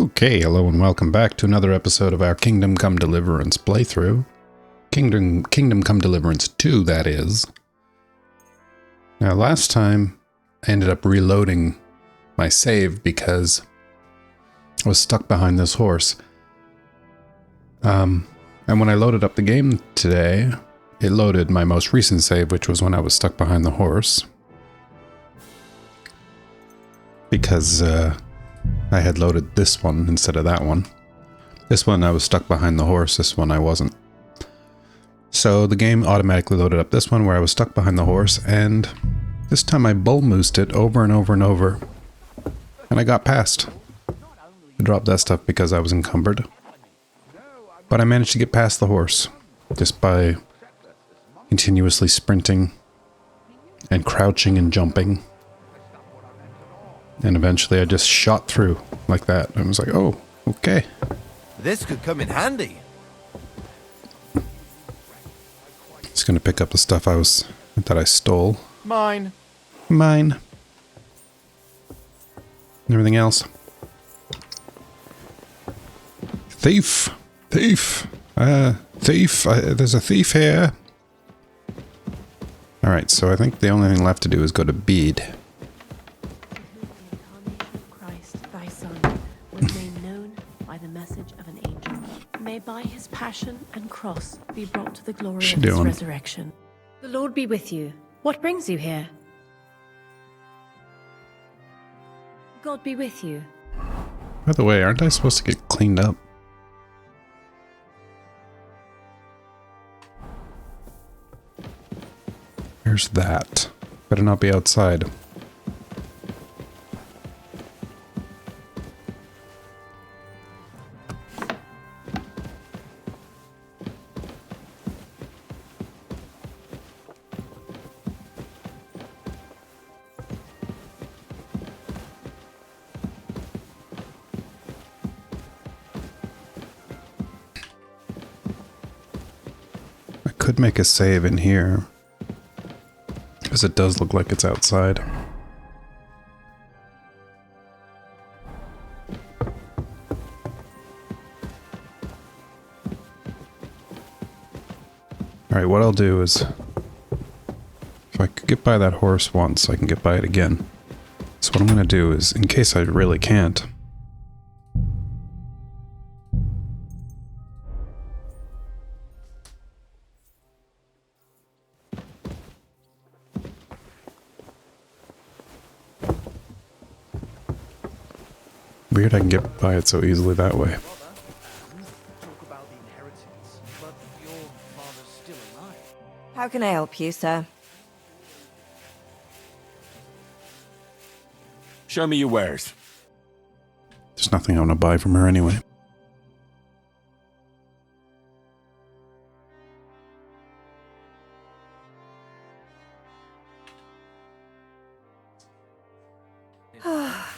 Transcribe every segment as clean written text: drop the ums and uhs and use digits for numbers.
Okay, hello and welcome back to another episode of our Kingdom Come Deliverance playthrough. Kingdom Come Deliverance 2, that is. Now, last time I ended up reloading my save because I was stuck behind this horse. And when I loaded up the game today, it loaded my most recent save, which was when I was stuck behind the horse. Because I had loaded this one instead of that one. This one I was stuck behind the horse, this one I wasn't. So the game automatically loaded up this one where I was stuck behind the horse, and this time I bull moosed it over and over and over. And I got past. I dropped that stuff because I was encumbered. But I managed to get past the horse just by continuously sprinting and crouching and jumping. And eventually I just shot through like that. I was like, oh, okay. This could come in handy. Just gonna pick up the stuff that I stole. Mine. Mine. And everything else. Thief. Thief. Thief. There's a thief here. Alright, so I think the only thing left to do is go to Bede. May by his passion and cross be brought to the glory What's she of his doing? resurrection. The Lord be with you. What brings you here? God be with you. By the way, aren't I supposed to get cleaned up? Here's that. Better not be outside. Could make a save in here, because it does look like it's outside. Alright, what I'll do is, if I could get by that horse once, I can get by it again. So what I'm going to do is, in case I really can't, weird I can get by it so easily that way. How can I help you, sir? Show me your wares. There's nothing I want to buy from her anyway.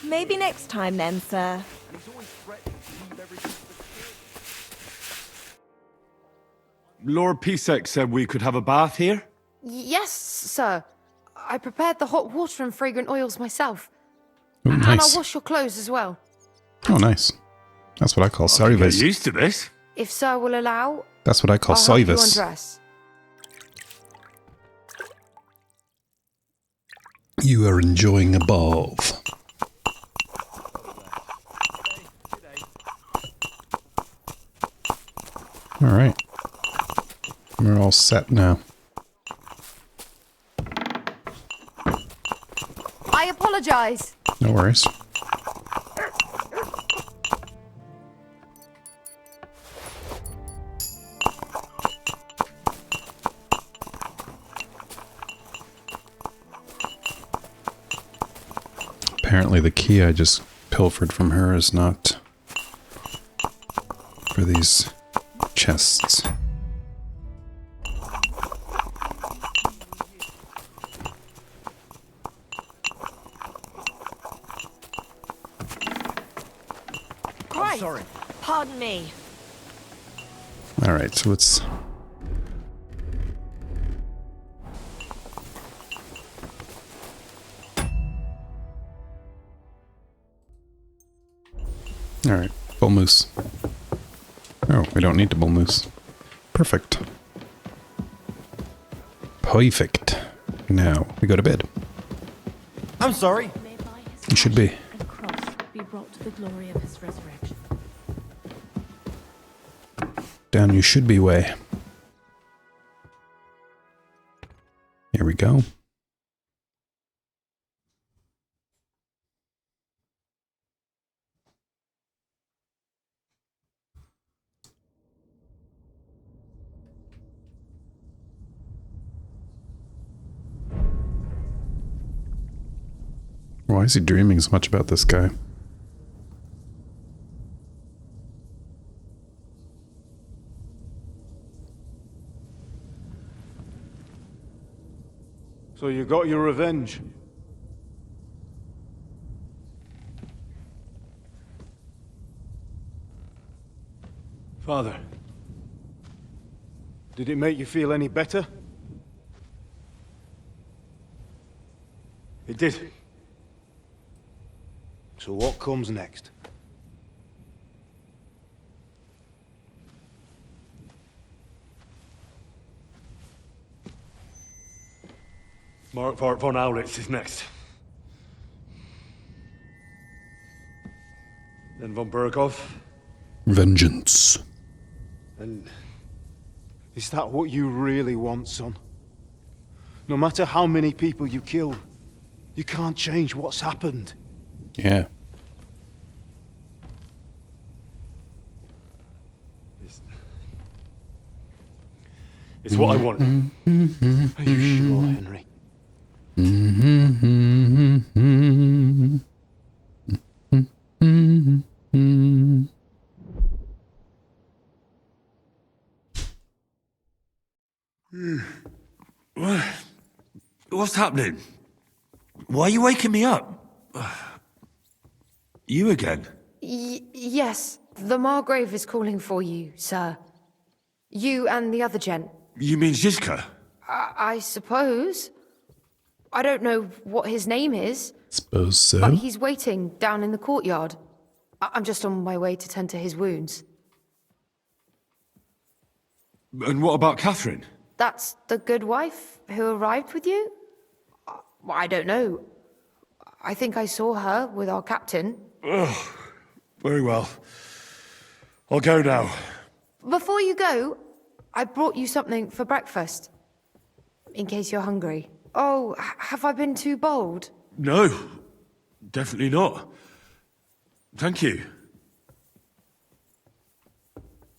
Maybe next time then, sir. Lord Pisek said we could have a bath here? Yes, sir. I prepared the hot water and fragrant oils myself. Ooh, And nice. I'll wash your clothes as well. Oh, nice. That's what I call Get service. used to this. If sir will allow, That's what I call I'll help you service. undress. You are enjoying a bath. Alright. We're all set now. I apologize. No worries. Apparently the key I just pilfered from her is not for these chests. Christ! Sorry. Pardon me. Alright, so it's Alright, bull moose. Oh, we don't need to bull moose. Perfect. Perfect. Now, we go to bed. I'm sorry. May by his You should be. passion and cross be brought to the glory of his resurrection. Down you should be way. Here we go. Why is he dreaming so much about this guy? So you got your revenge? Father, did it make you feel any better? It did. So what comes next? Mark von Aulitz is next. Then von Berghoff. Vengeance. And is that what you really want, son? No matter how many people you kill, you can't change what's happened. Yeah. It's what I want. Are you sure, Henry? What's happening? Why are you waking me up? You again? Yes, the Margrave is calling for you, sir. You and the other gent. You mean Zizka? I suppose. I don't know what his name is, Suppose so. but he's waiting down in the courtyard. I'm just on my way to tend to his wounds. And what about Catherine? That's the good wife who arrived with you? I don't know. I think I saw her with our captain. Very well. I'll go now. Before you go, I brought you something for breakfast. In case you're hungry. Oh, have I been too bold? No, definitely not. Thank you.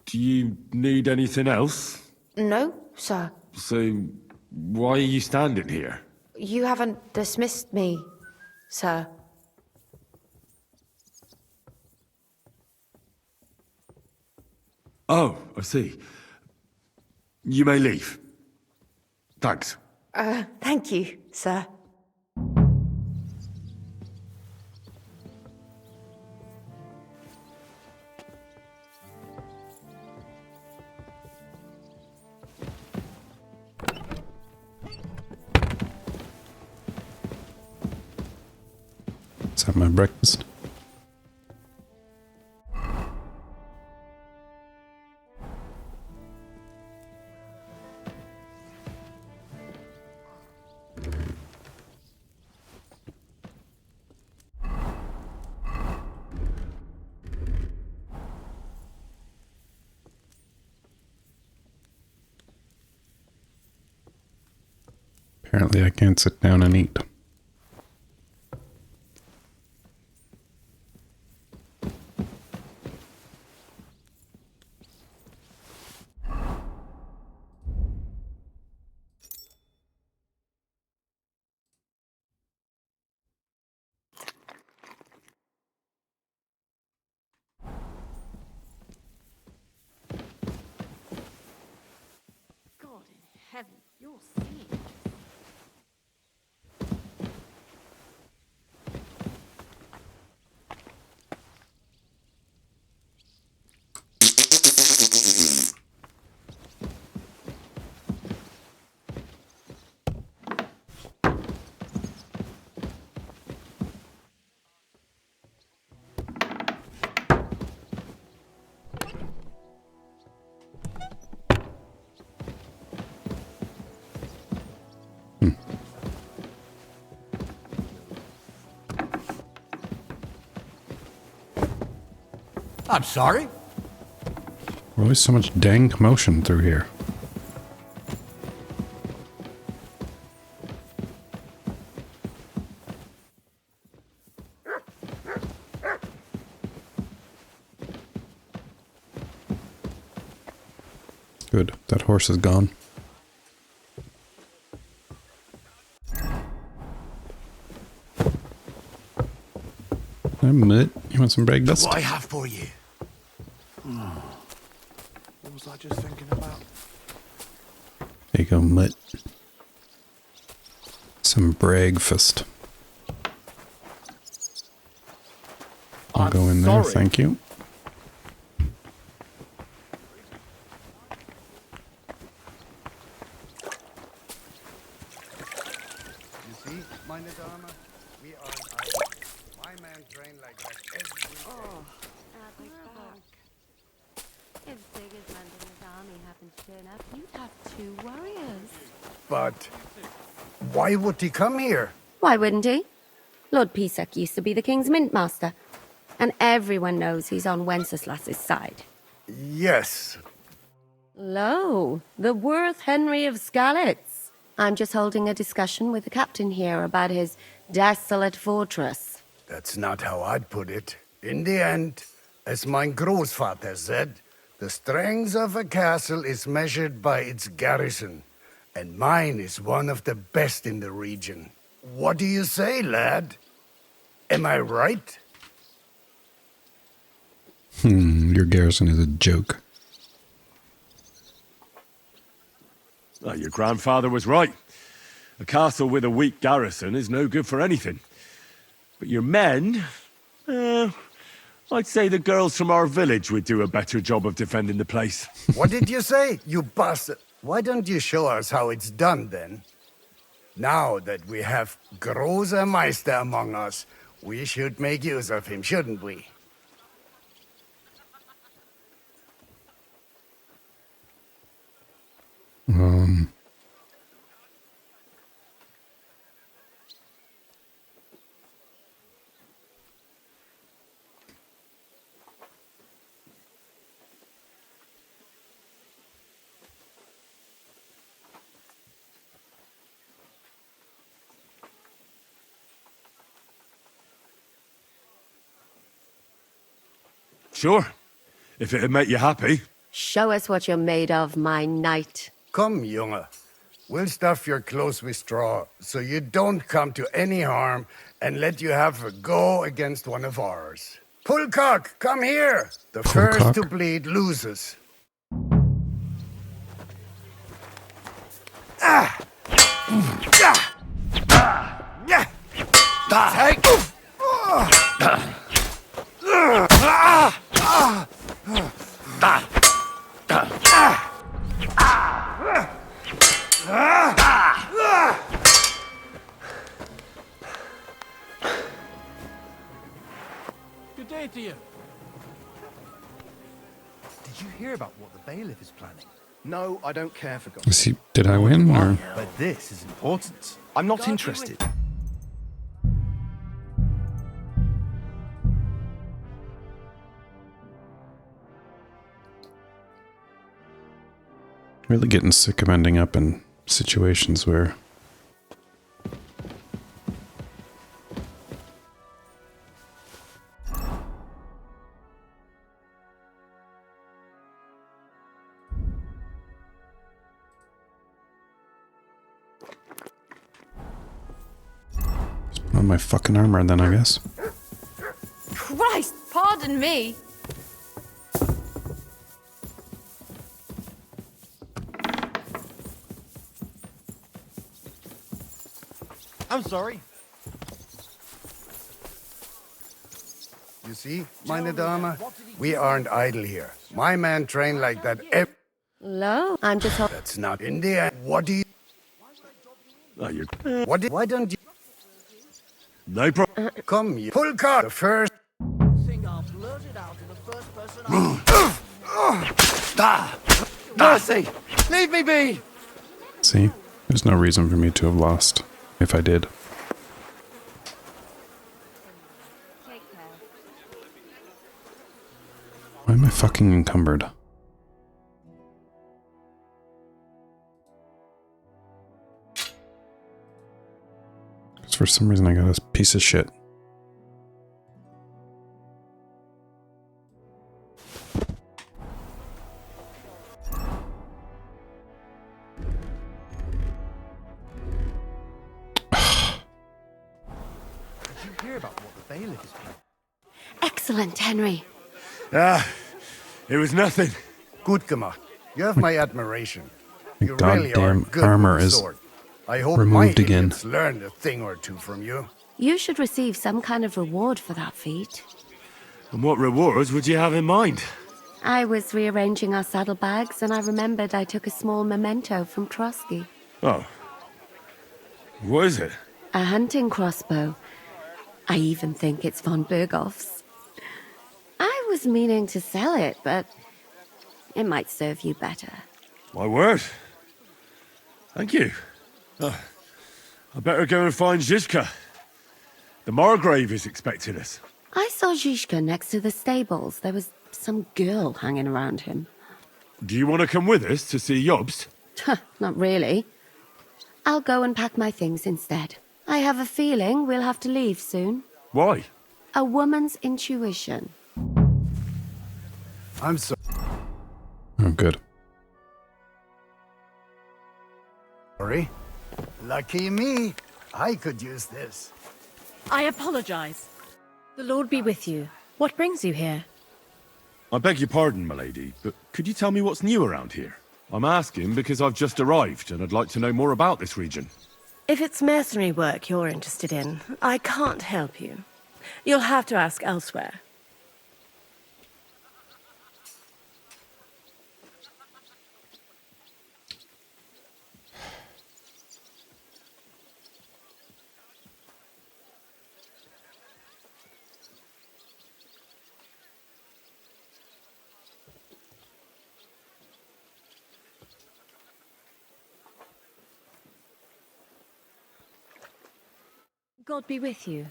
Do you need anything else? No, sir. So, why are you standing here? You haven't dismissed me, sir. Oh, I see. You may leave. Thanks. Thank you, sir. Let's have my breakfast. Apparently I can't sit down and eat. God in heaven, you're seeing. I'm sorry. Always so much dang commotion through here. Good. That horse is gone. Hey, Mutt. You want some breakfast? What I have for you? What was I just thinking about? There you go, Mutt. Some breakfast. I'll go in there, thank you. If Sigismund and his army happened to turn up, you'd have 2 warriors. But why would he come here? Why wouldn't he? Lord Pisak used to be the king's mintmaster, and everyone knows he's on Wenceslas's side. Yes. Lo, the worth Henry of Skalitz. I'm just holding a discussion with the captain here about his desolate fortress. That's not how I'd put it. In the end, as my großvater said, the strength of a castle is measured by its garrison, and mine is one of the best in the region. What do you say, lad? Am I right? Your garrison is a joke. Your grandfather was right. A castle with a weak garrison is no good for anything. But your men... I'd say the girls from our village would do a better job of defending the place. What did you say, you bastard? Why don't you show us how it's done, then? Now that we have Großer Meister among us, we should make use of him, shouldn't we? Sure, if it'd make you happy. Show us what you're made of, my knight. Come, Junge. We'll stuff your clothes with straw, so you don't come to any harm, and let you have a go against one of ours. Pullcock, come here! The first Pullcock? to bleed loses. Good day to you. Did you hear about what the bailiff is planning? No, I don't care for God. Did I win, or? But this is important. I'm not interested. Really getting sick of ending up in situations where just put on my fucking armor then, I guess. Christ, pardon me. I'm sorry. You see, meine Dame, we aren't idle here. My man trained like that Lo, I'm just That's not in the end. What do you... Why don't you... No problem. Come, you... Pullcock, the first... Mercy! Leave me be! See? There's no reason for me to have lost, if I did. Why am I fucking encumbered? Because for some reason I got this piece of shit. Did you hear about what the bailiff is planning? Excellent, Henry. Ah, it was nothing. Good, Gemma. You have my admiration. The You really are goddamn good armor with the is sword. I hope removed my again. idiots learned a thing or two from you. You should receive some kind of reward for that feat. And what rewards would you have in mind? I was rearranging our saddlebags and I remembered I took a small memento from Trotsky. Oh. What is it? A hunting crossbow. I even think it's von Berghoff's. I was meaning to sell it, but it might serve you better. My word. Thank you. I better go and find Zizka. The Margrave is expecting us. I saw Zhishka next to the stables. There was some girl hanging around him. Do you want to come with us to see Jobst? Not really. I'll go and pack my things instead. I have a feeling we'll have to leave soon. Why? A woman's intuition. I'm sorry. Oh, good. Lucky me. I could use this. I apologize. The Lord be with you. What brings you here? I beg your pardon, milady, but could you tell me what's new around here? I'm asking because I've just arrived and I'd like to know more about this region. If it's mercenary work you're interested in, I can't help you. You'll have to ask elsewhere. God be with you.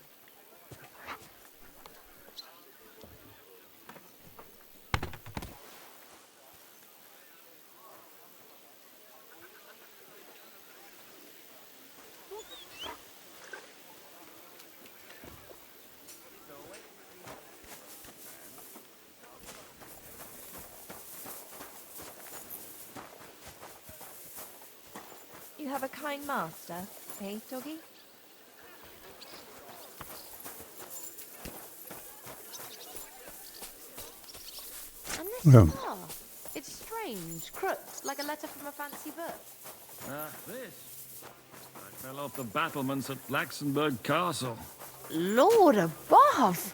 You have a kind master, eh, doggy? And this Oh. scarf. It's strange, crooked, like a letter from a fancy book. This. I fell off the battlements at Laxenburg Castle. Lord above!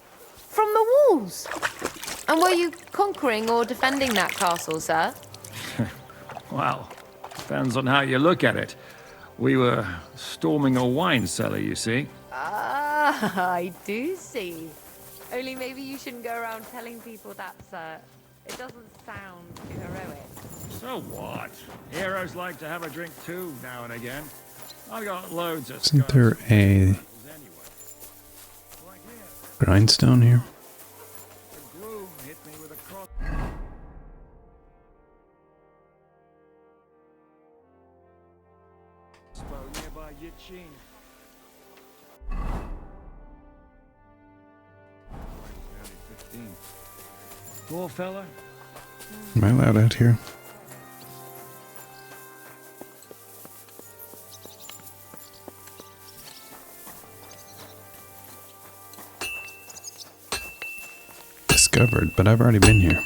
From the walls! And were you conquering or defending that castle, sir? Well, depends on how you look at it. We were storming a wine cellar, you see. Ah, I do see. Only maybe you shouldn't go around telling people that, sir. It doesn't sound too heroic. So what? Heroes like to have a drink too, now and again. I've got loads of Isn't there scars. a Anyway. Like here, grindstone here? the groom hit me with a cross. Nearby Yichin. Nearly 15. Poor fella. Am I allowed out here? Discovered, but I've already been here.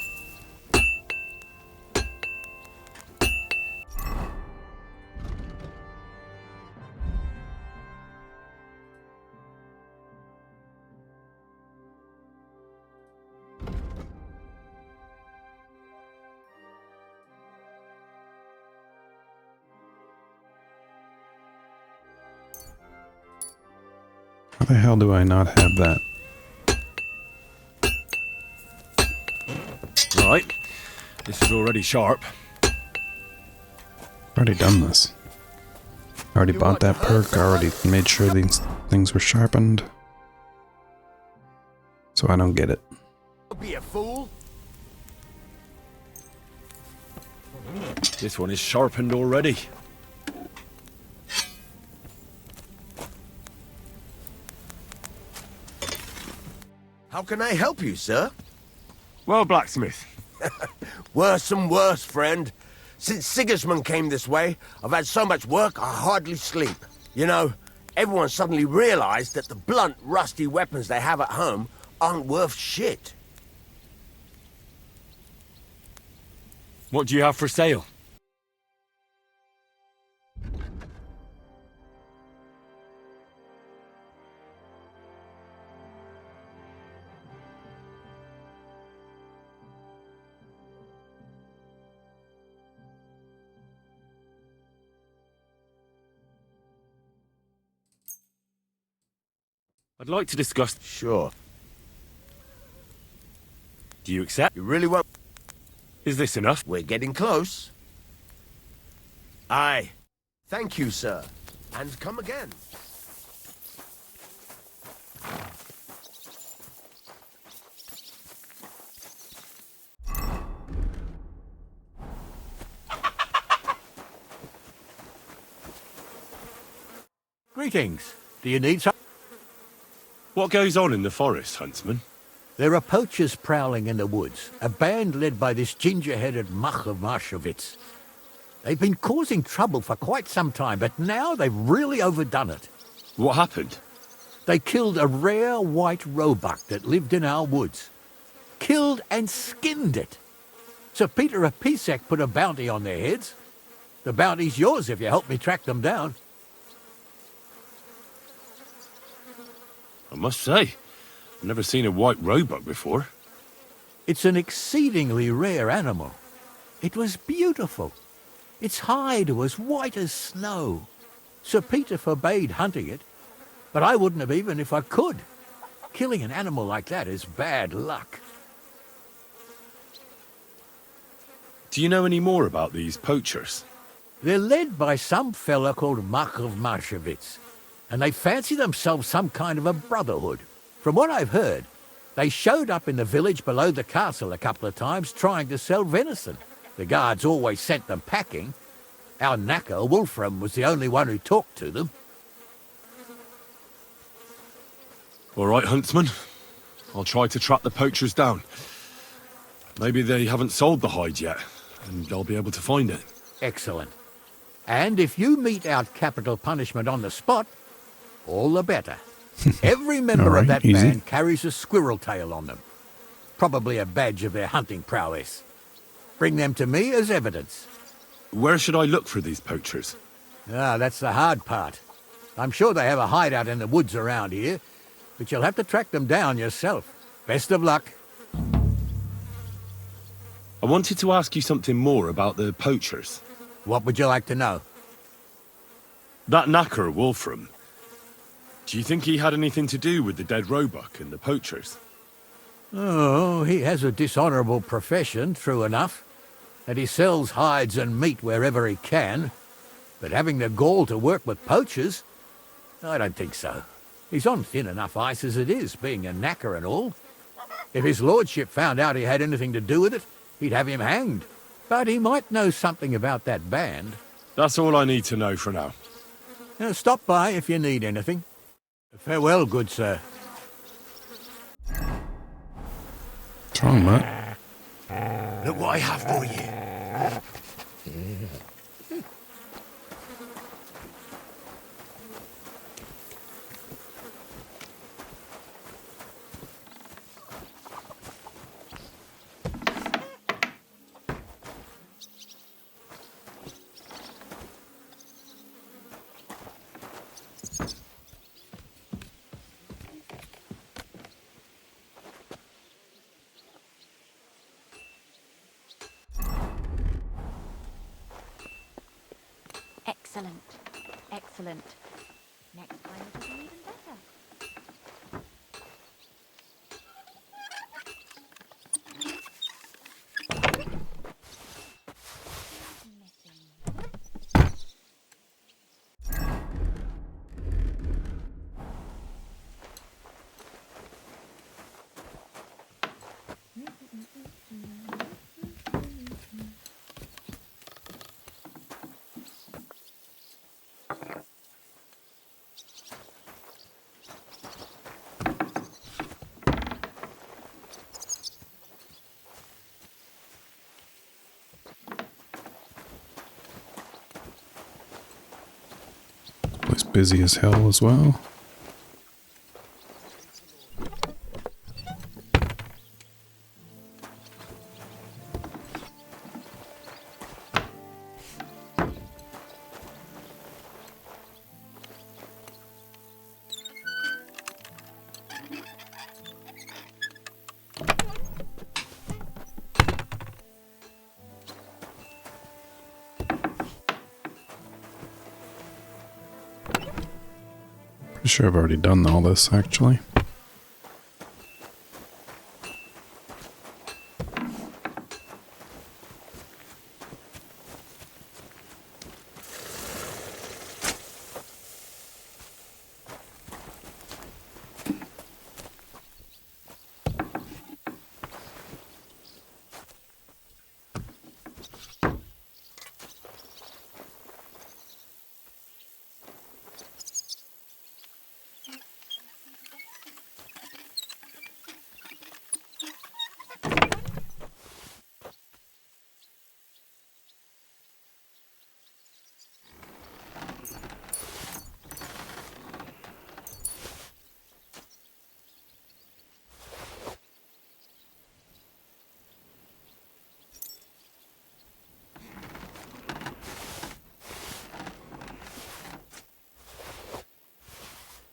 How the hell do I not have that? Right. This is already sharp. Already done this. Already bought that perk, already made sure these things were sharpened. So I don't get it. Don't be a fool. This one is sharpened already. How can I help you, sir? Well, blacksmith. Worse and worse, friend. Since Sigismund came this way, I've had so much work I hardly sleep. You know, everyone suddenly realized that the blunt, rusty weapons they have at home aren't worth shit. What do you have for sale? I'd like to discuss... Sure. Do you accept? You really won't... Is this enough? We're getting close. Aye. Thank you, sir. And come again. Greetings. Do you need some? What goes on in the forest, huntsman? There are poachers prowling in the woods, a band led by this ginger-headed muck of Marshowitz. They've been causing trouble for quite some time, but now they've really overdone it. What happened? They killed a rare white roebuck that lived in our woods. Killed and skinned it. Sir Peter of Pisek put a bounty on their heads. The bounty's yours if you help me track them down. I must say, I've never seen a white roebuck before. It's an exceedingly rare animal. It was beautiful. Its hide was white as snow. Sir Peter forbade hunting it, but I wouldn't have even if I could. Killing an animal like that is bad luck. Do you know any more about these poachers? They're led by some fella called Mark of Marshowitz, and they fancy themselves some kind of a brotherhood. From what I've heard, they showed up in the village below the castle a couple of times trying to sell venison. The guards always sent them packing. Our knacker, Wolfram, was the only one who talked to them. All right, huntsman. I'll try to track the poachers down. Maybe they haven't sold the hide yet, and I'll be able to find it. Excellent. And if you mete out capital punishment on the spot, all the better. Every member of that band carries a squirrel tail on them. Probably a badge of their hunting prowess. Bring them to me as evidence. Where should I look for these poachers? Ah, that's the hard part. I'm sure they have a hideout in the woods around here, but you'll have to track them down yourself. Best of luck. I wanted to ask you something more about the poachers. What would you like to know? That knacker, Wolfram. Do you think he had anything to do with the dead roebuck and the poachers? Oh, he has a dishonourable profession, true enough. And he sells hides and meat wherever he can. But having the gall to work with poachers? I don't think so. He's on thin enough ice as it is, being a knacker and all. If his lordship found out he had anything to do with it, he'd have him hanged. But he might know something about that band. That's all I need to know for now. Stop by if you need anything. Farewell, good sir. What's wrong, Matt? Look what I have for you. Excellent. Excellent. Next time it'll be even better. Always busy as hell as well. Pretty sure I've already done all this, actually.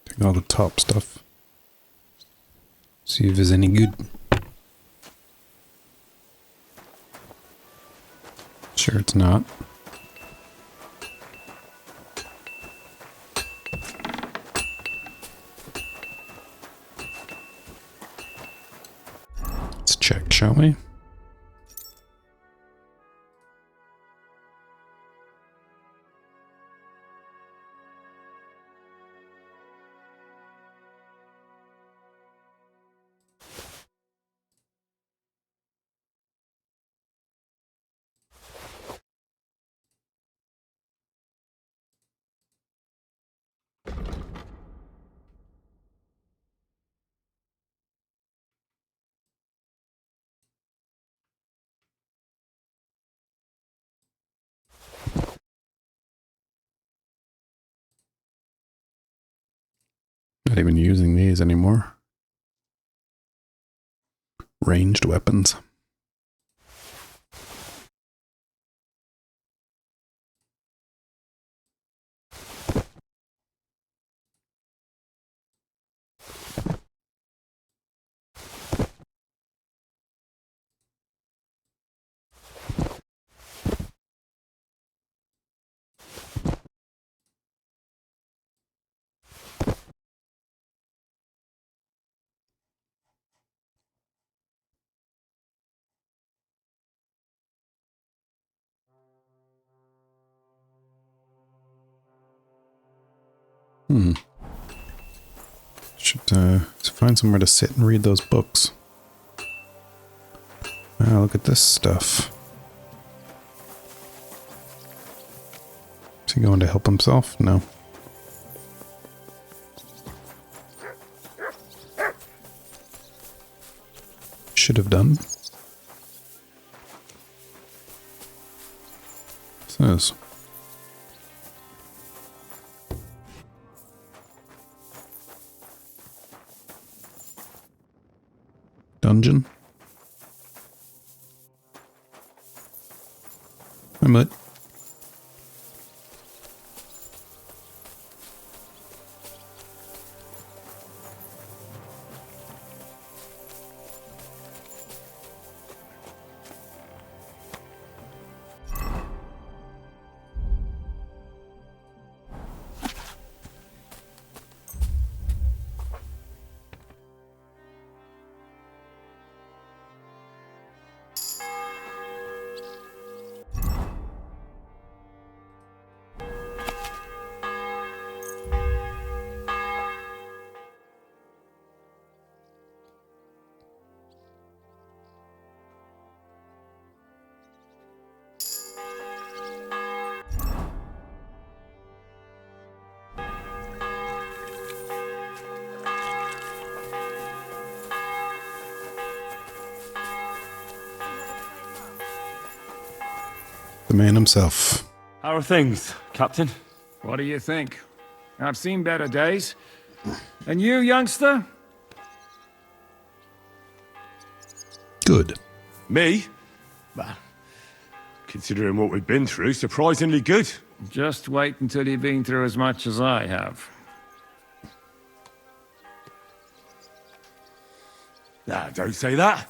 Take all the top stuff. See if there's any good. Sure it's not. Let's check, shall we? Not even using these anymore. Ranged weapons. Should find somewhere to sit and read those books. Ah, look at this stuff. Is he going to help himself? No. Should have done. What's this? Dungeon. I'm it. The man himself. How are things, Captain? What do you think? I've seen better days. And you, youngster? Good. Me? Well, considering what we've been through, surprisingly good. Just wait until you've been through as much as I have. Nah, don't say that.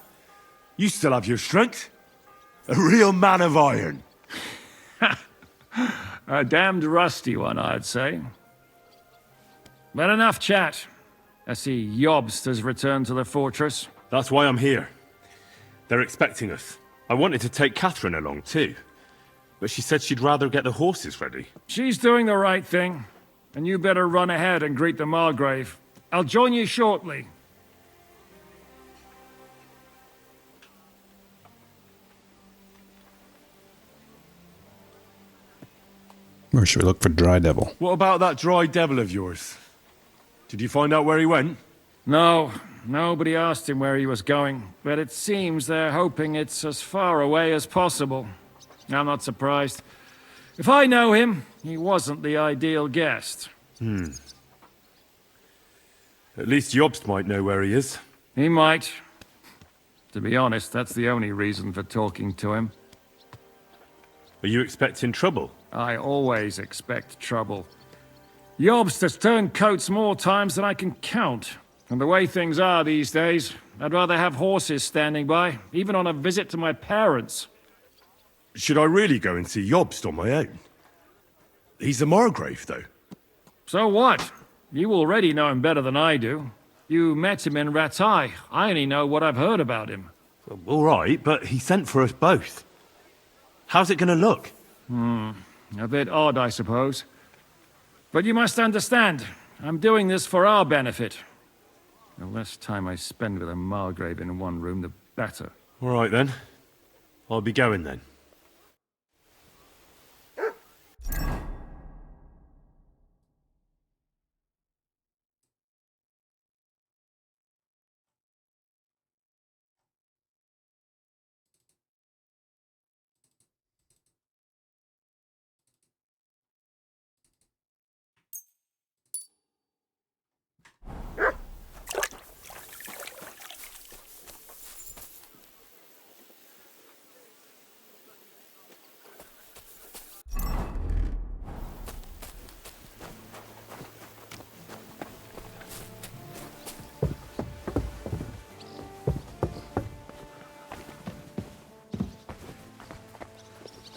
You still have your strength. A real man of iron. A damned rusty one, I'd say. But enough chat. I see Jobst has returned to the fortress. That's why I'm here. They're expecting us. I wanted to take Catherine along too, but she said she'd rather get the horses ready. She's doing the right thing, and you better run ahead and greet the Margrave. I'll join you shortly. Or should we look for Dry Devil? What about that dry devil of yours? Did you find out where he went? No, nobody asked him where he was going, but it seems they're hoping it's as far away as possible. I'm not surprised. If I know him, he wasn't the ideal guest. At least Jobst might know where he is. He might. To be honest, that's the only reason for talking to him. Are you expecting trouble? I always expect trouble. Jobst has turned coats more times than I can count. And the way things are these days, I'd rather have horses standing by, even on a visit to my parents. Should I really go and see Jobst on my own? He's a Margrave, though. So what? You already know him better than I do. You met him in Ratai. I only know what I've heard about him. All right, but he sent for us both. How's it gonna look? A bit odd, I suppose. But you must understand, I'm doing this for our benefit. The less time I spend with a Margrave in one room, the better. All right, then. I'll be going, then.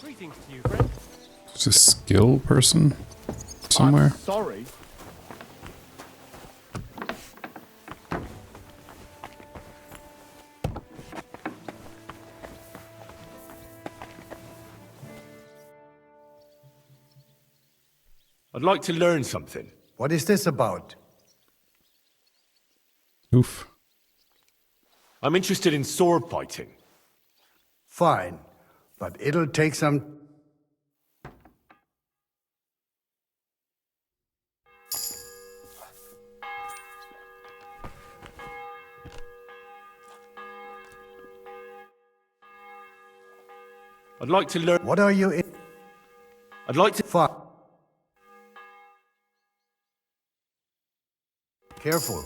Greetings to you, friend. There's a skill person somewhere. I'm sorry. I'd like to learn something. What is this about? Oof. I'm interested in sword fighting. Fine, but it'll take some... I'd like to learn... What are you in? I'd like to... Fine. Careful.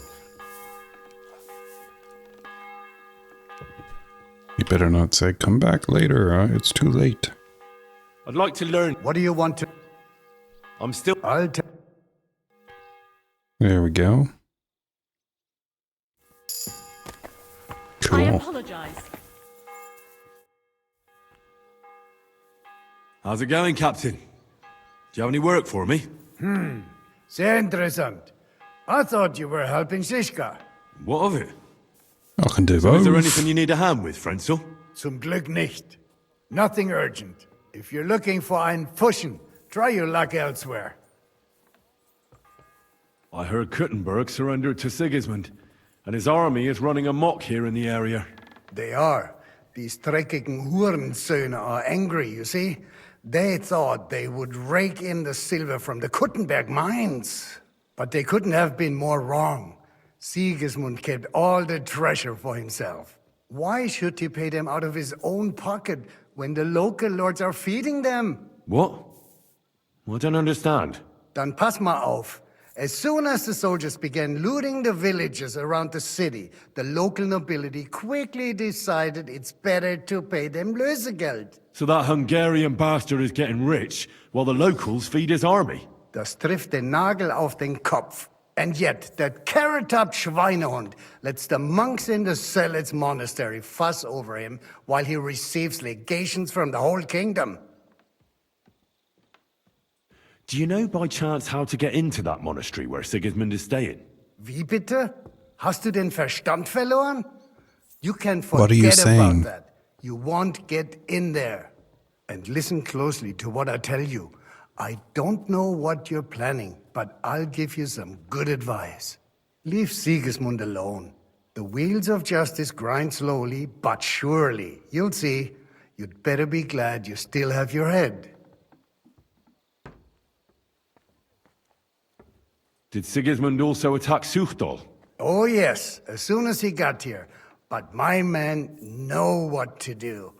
You better not say, come back later, it's too late. I'd like to learn... What do you want to... I'm still... I'll tell... There we go. I Cool. apologize. How's it going, Captain? Do you have any work for me? Sehr interessant. I thought you were helping Siska. What of it? I can do Is there both. anything you need a hand with, Frenzel? Zum Glück nicht. Nothing urgent. If you're looking for ein Fuschen, try your luck elsewhere. I heard Kuttenberg surrendered to Sigismund, and his army is running amok here in the area. They are. These dreckigen Hurensöhne are angry, you see? They thought they would rake in the silver from the Kuttenberg mines. But they couldn't have been more wrong. Sigismund kept all the treasure for himself. Why should he pay them out of his own pocket when the local lords are feeding them? What? I don't understand. Dann pass mal auf. As soon as the soldiers began looting the villages around the city, the local nobility quickly decided it's better to pay them Lösegeld. So that Hungarian bastard is getting rich, while the locals feed his army. Das trifft den Nagel auf den Kopf. And yet, that carrot-top Schweinehund lets the monks in the Zealots monastery fuss over him while he receives legations from the whole kingdom. Do you know by chance how to get into that monastery where Sigismund is staying? Wie bitte? Hast du den Verstand verloren? You can What are you forget saying? about that. You won't get in there. And listen closely to what I tell you. I don't know what you're planning, but I'll give you some good advice. Leave Sigismund alone. The wheels of justice grind slowly, but surely. You'll see. You'd better be glad you still have your head. Did Sigismund also attack Suchdol? Oh yes, as soon as he got here. But my men know what to do.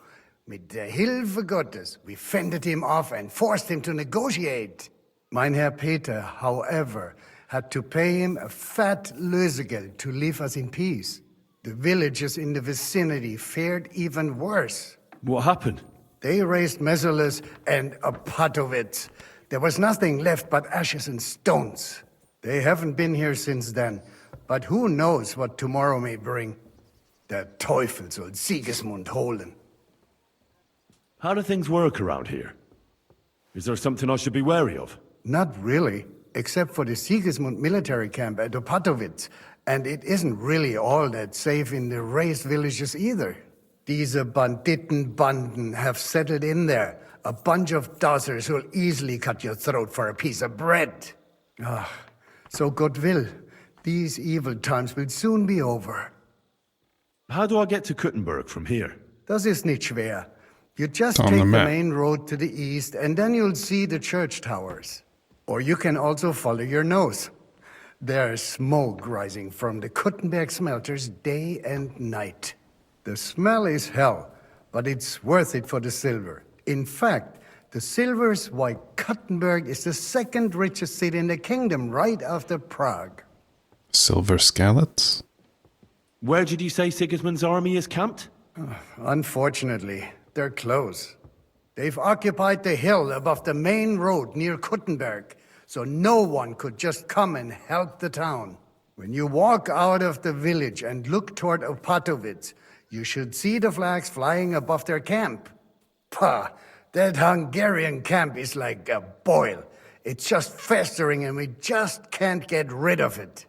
Mit der Hilfe Gottes, we fended him off and forced him to negotiate. Mein Herr Peter, however, had to pay him a fat Lösegeld to leave us in peace. The villagers in the vicinity fared even worse. What happened? They raised Mesolis and Opatovitz. There was nothing left but ashes and stones. They haven't been here since then, but who knows what tomorrow may bring. Der Teufel soll Sigismund holen. How do things work around here? Is there something I should be wary of? Not really, except for the Sigismund military camp at Opatovitz. And it isn't really all that safe in the raised villages either. These Banditenbanden have settled in there. A bunch of dossers who'll easily cut your throat for a piece of bread. So God will, these evil times will soon be over. How do I get to Kuttenberg from here? Das ist nicht schwer. You just On take the the map. main road to the east, and then you'll see the church towers. Or you can also follow your nose. There's smoke rising from the Kuttenberg smelters day and night. The smell is hell, but it's worth it for the silver. In fact, the silver's why Kuttenberg is the second richest city in the kingdom, right after Prague. Silver scallops? Where did you say Sigismund's army is camped? Unfortunately, they're close. They've occupied the hill above the main road near Kuttenberg, so no one could just come and help the town. When you walk out of the village and look toward Opatovitz, you should see the flags flying above their camp. Pah, that Hungarian camp is like a boil. It's just festering and we just can't get rid of it.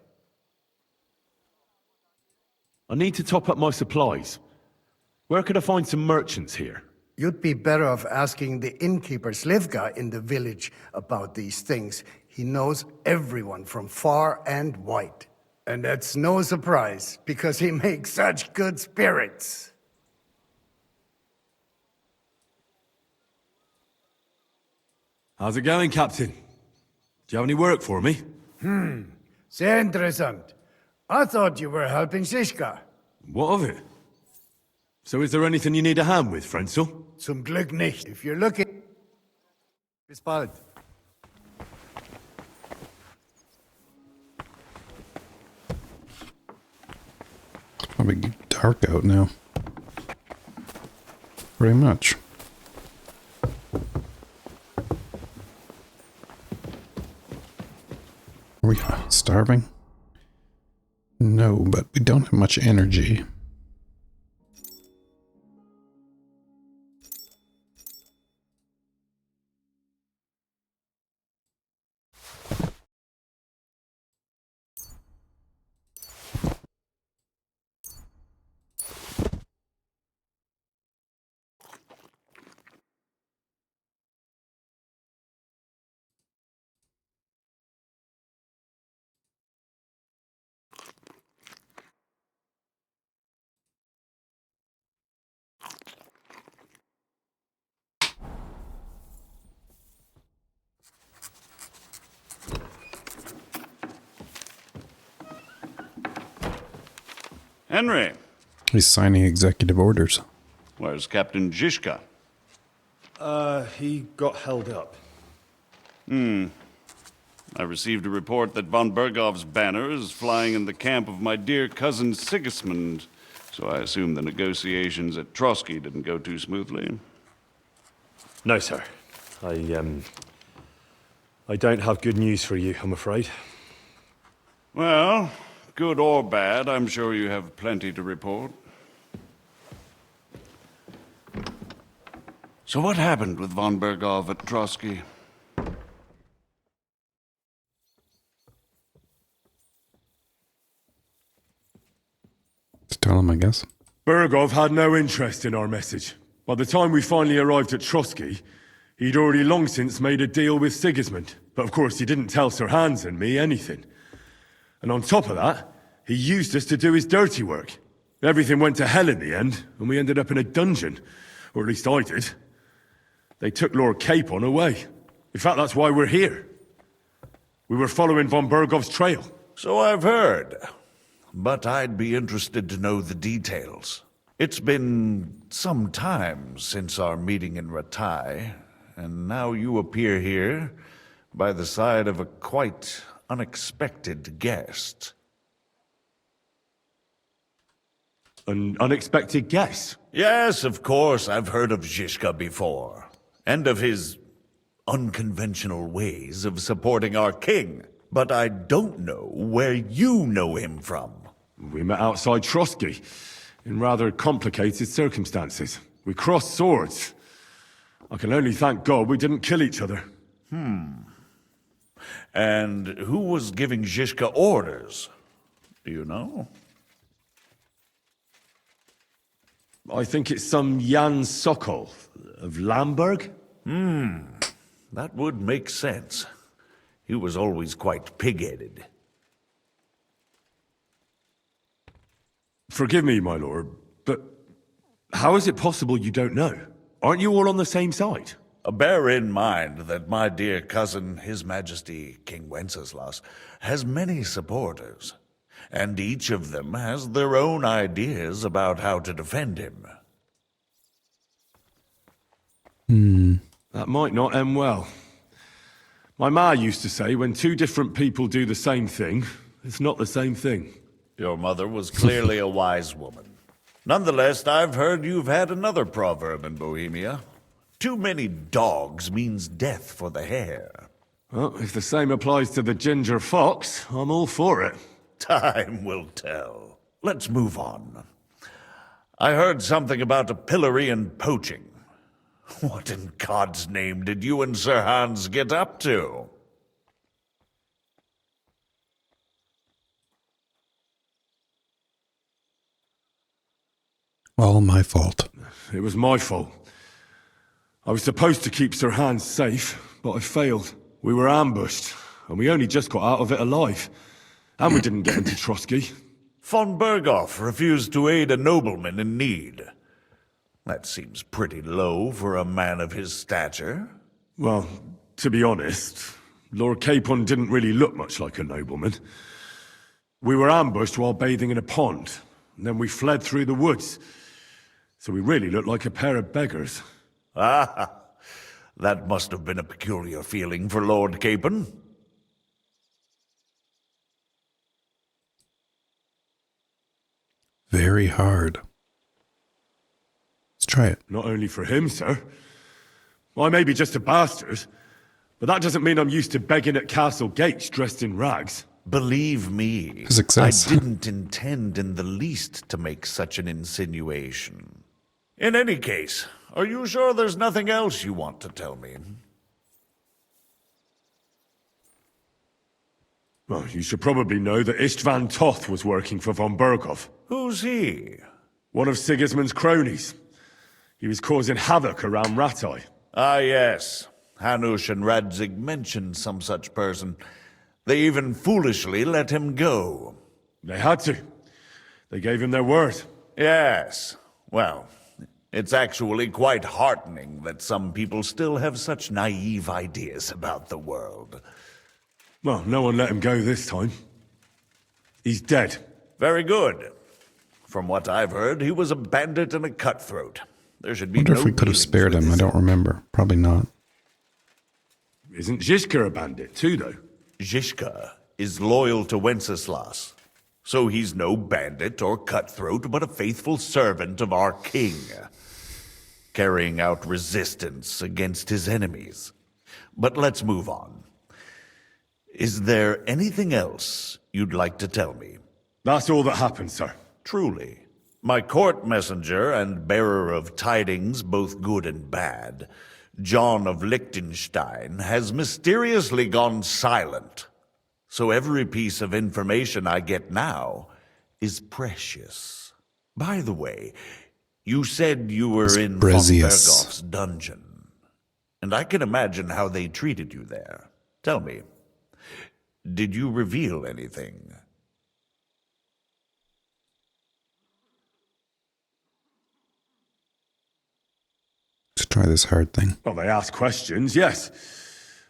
I need to top up my supplies. Where could I find some merchants here? You'd be better off asking the innkeeper Slivka in the village about these things. He knows everyone from far and wide. And that's no surprise, because he makes such good spirits. How's it going, Captain? Do you have any work for me? Sehr interessant. I thought you were helping Shishka. What of it? So is there anything you need a hand with, Frenzel? Zum Glück nicht. If you're looking... Bis bald. It's probably dark out now. Pretty much. Are we starving? No, but we don't have much energy. Henry, He's signing executive orders. where's Captain Zizka? He got held up. I received a report that von Bergov's banner is flying in the camp of my dear cousin Sigismund, so I assume the negotiations at Trotsky didn't go too smoothly. No, sir. I don't have good news for you, I'm afraid. Well, good or bad, I'm sure you have plenty to report. So what happened with von Bergov at Trotsky? Just tell him, I guess. Bergov had no interest in our message. By the time we finally arrived at Trotsky, he'd already long since made a deal with Sigismund. But of course, he didn't tell Sir Hans and me anything. And on top of that, he used us to do his dirty work. Everything went to hell in the end, and we ended up in a dungeon. Or at least I did. They took Lord Capon away. In fact, that's why we're here. We were following von Bergov's trail. So I've heard. But I'd be interested to know the details. It's been some time since our meeting in Ratai, and now you appear here by the side of a quite unexpected guest. An unexpected guest? Yes, of course, I've heard of Zhishka before, and of his unconventional ways of supporting our king. But I don't know where you know him from. We met outside Trotsky, in rather complicated circumstances. We crossed swords. I can only thank God we didn't kill each other. And who was giving Zhishka orders? Do you know? I think it's some Jan Sokol of Lamberg. That would make sense. He was always quite pig-headed. Forgive me, my lord, but how is it possible you don't know? Aren't you all on the same side? Bear in mind that my dear cousin, His Majesty King Wenceslas, has many supporters, and each of them has their own ideas about how to defend him. That might not end well. My ma used to say when two different people do the same thing, it's not the same thing. Your mother was clearly a wise woman. Nonetheless, I've heard you've had another proverb in Bohemia. Too many dogs means death for the hare. Well, if the same applies to the ginger fox, I'm all for it. Time will tell. Let's move on. I heard something about a pillory and poaching. What in God's name did you and Sir Hans get up to? All my fault. It was my fault. I was supposed to keep Sir Hans safe, but I failed. We were ambushed, and we only just got out of it alive. And we didn't get into Trotsky. Von Bergov refused to aid a nobleman in need. That seems pretty low for a man of his stature. Well, to be honest, Lord Capon didn't really look much like a nobleman. We were ambushed while bathing in a pond, and then we fled through the woods. So we really looked like a pair of beggars. Ah, that must have been a peculiar feeling for Lord Capon. Very hard. Let's try it. Not only for him, sir. I may be just a bastard, but that doesn't mean I'm used to begging at castle gates dressed in rags. Believe me, Success. I didn't intend in the least to make such an insinuation. In any case, are you sure there's nothing else you want to tell me? Well, you should probably know that Istvan Toth was working for von Bergov. Who's he? One of Sigismund's cronies. He was causing havoc around Ratai. Ah, yes. Hanush and Radzig mentioned some such person. They even foolishly let him go. They had to. They gave him their word. Yes. Well, it's actually quite heartening that some people still have such naive ideas about the world. Well, no one let him go this time. He's dead. Very good. From what I've heard, he was a bandit and a cutthroat. There should be I wonder no if we could have dealings spared with him. I his- don't remember. Probably not. Isn't Zhishka a bandit too, though? Zizka is loyal to Wenceslas, so he's no bandit or cutthroat, but a faithful servant of our king, carrying out resistance against his enemies. But let's move on. Is there anything else you'd like to tell me? That's all that happened, sir. Truly. My court messenger and bearer of tidings, both good and bad, John of Liechtenstein, has mysteriously gone silent. So every piece of information I get now is precious. By the way, you said you were in von Bergoff's dungeon, and I can imagine how they treated you there. Tell me, did you reveal anything? Let's try this hard thing. Well, they asked questions, yes.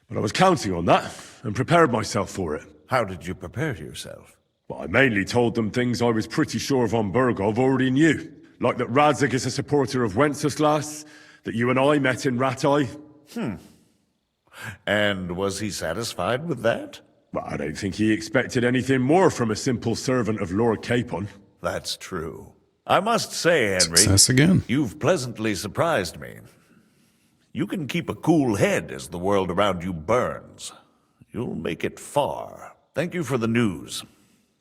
But I was counting on that, and prepared myself for it. How did you prepare yourself? Well, I mainly told them things I was pretty sure von Bergov already knew. Like that Radzig is a supporter of Wenceslas, that you and I met in Rattay. And was he satisfied with that? Well, I don't think he expected anything more from a simple servant of Lord Capon. That's true. I must say, Henry, Success again. You've pleasantly surprised me. You can keep a cool head as the world around you burns. You'll make it far. Thank you for the news.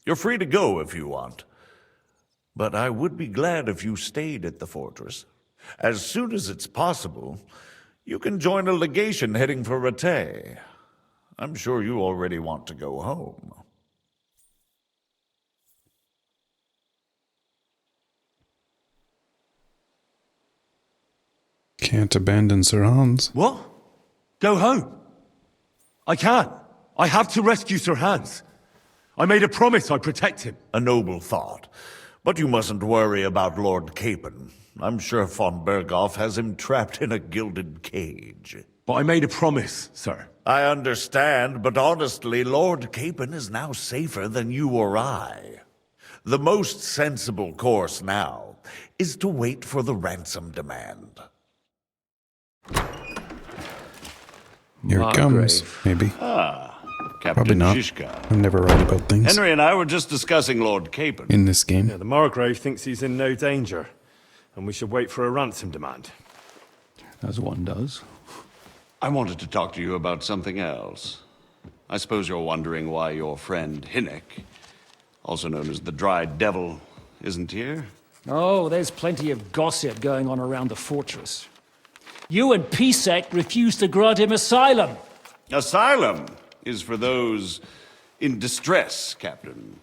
You're free to go if you want. But I would be glad if you stayed at the fortress. As soon as it's possible, you can join a legation heading for Rattay. I'm sure you already want to go home. Can't abandon Sir Hans. What? Go home? I can't. I have to rescue Sir Hans. I made a promise I'd protect him. A noble thought. But you mustn't worry about Lord Capon. I'm sure von Bergoff has him trapped in a gilded cage. But I made a promise, sir. I understand, but honestly, Lord Capon is now safer than you or I. The most sensible course now is to wait for the ransom demand. Here it comes, maybe. Captain Probably not. Zizka. I'm never right about things. Henry and I were just discussing Lord Capon. In this game. The Margrave thinks he's in no danger, and we should wait for a ransom demand. As one does. I wanted to talk to you about something else. I suppose you're wondering why your friend Hinnek, also known as the Dried Devil, isn't here? Oh, there's plenty of gossip going on around the fortress. You and Pisek refused to grant him asylum. Asylum is for those in distress, Captain.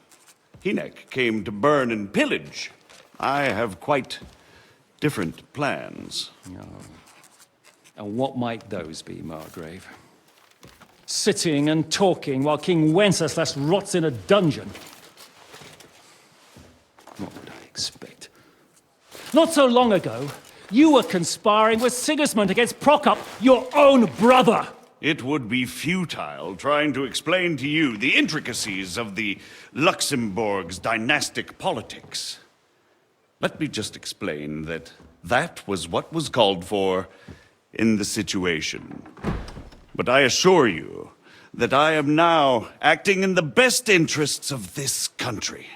Hinnek came to burn and pillage. I have quite different plans. And what might those be, Margrave? Sitting and talking while King Wenceslas rots in a dungeon. What would I expect? Not so long ago, you were conspiring with Sigismund against Prokop, your own brother. It would be futile trying to explain to you the intricacies of the Luxembourg's dynastic politics. Let me just explain that that was what was called for in the situation. But I assure you that I am now acting in the best interests of this country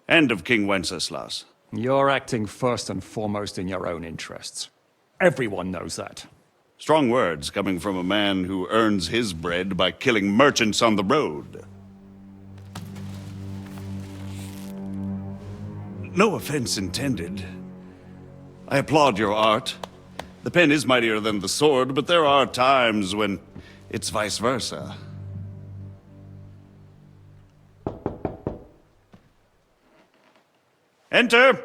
and of King Wenceslas. You're acting first and foremost in your own interests. Everyone knows that. Strong words coming from a man who earns his bread by killing merchants on the road. No offense intended. I applaud your art. The pen is mightier than the sword, but there are times when it's vice versa. Enter!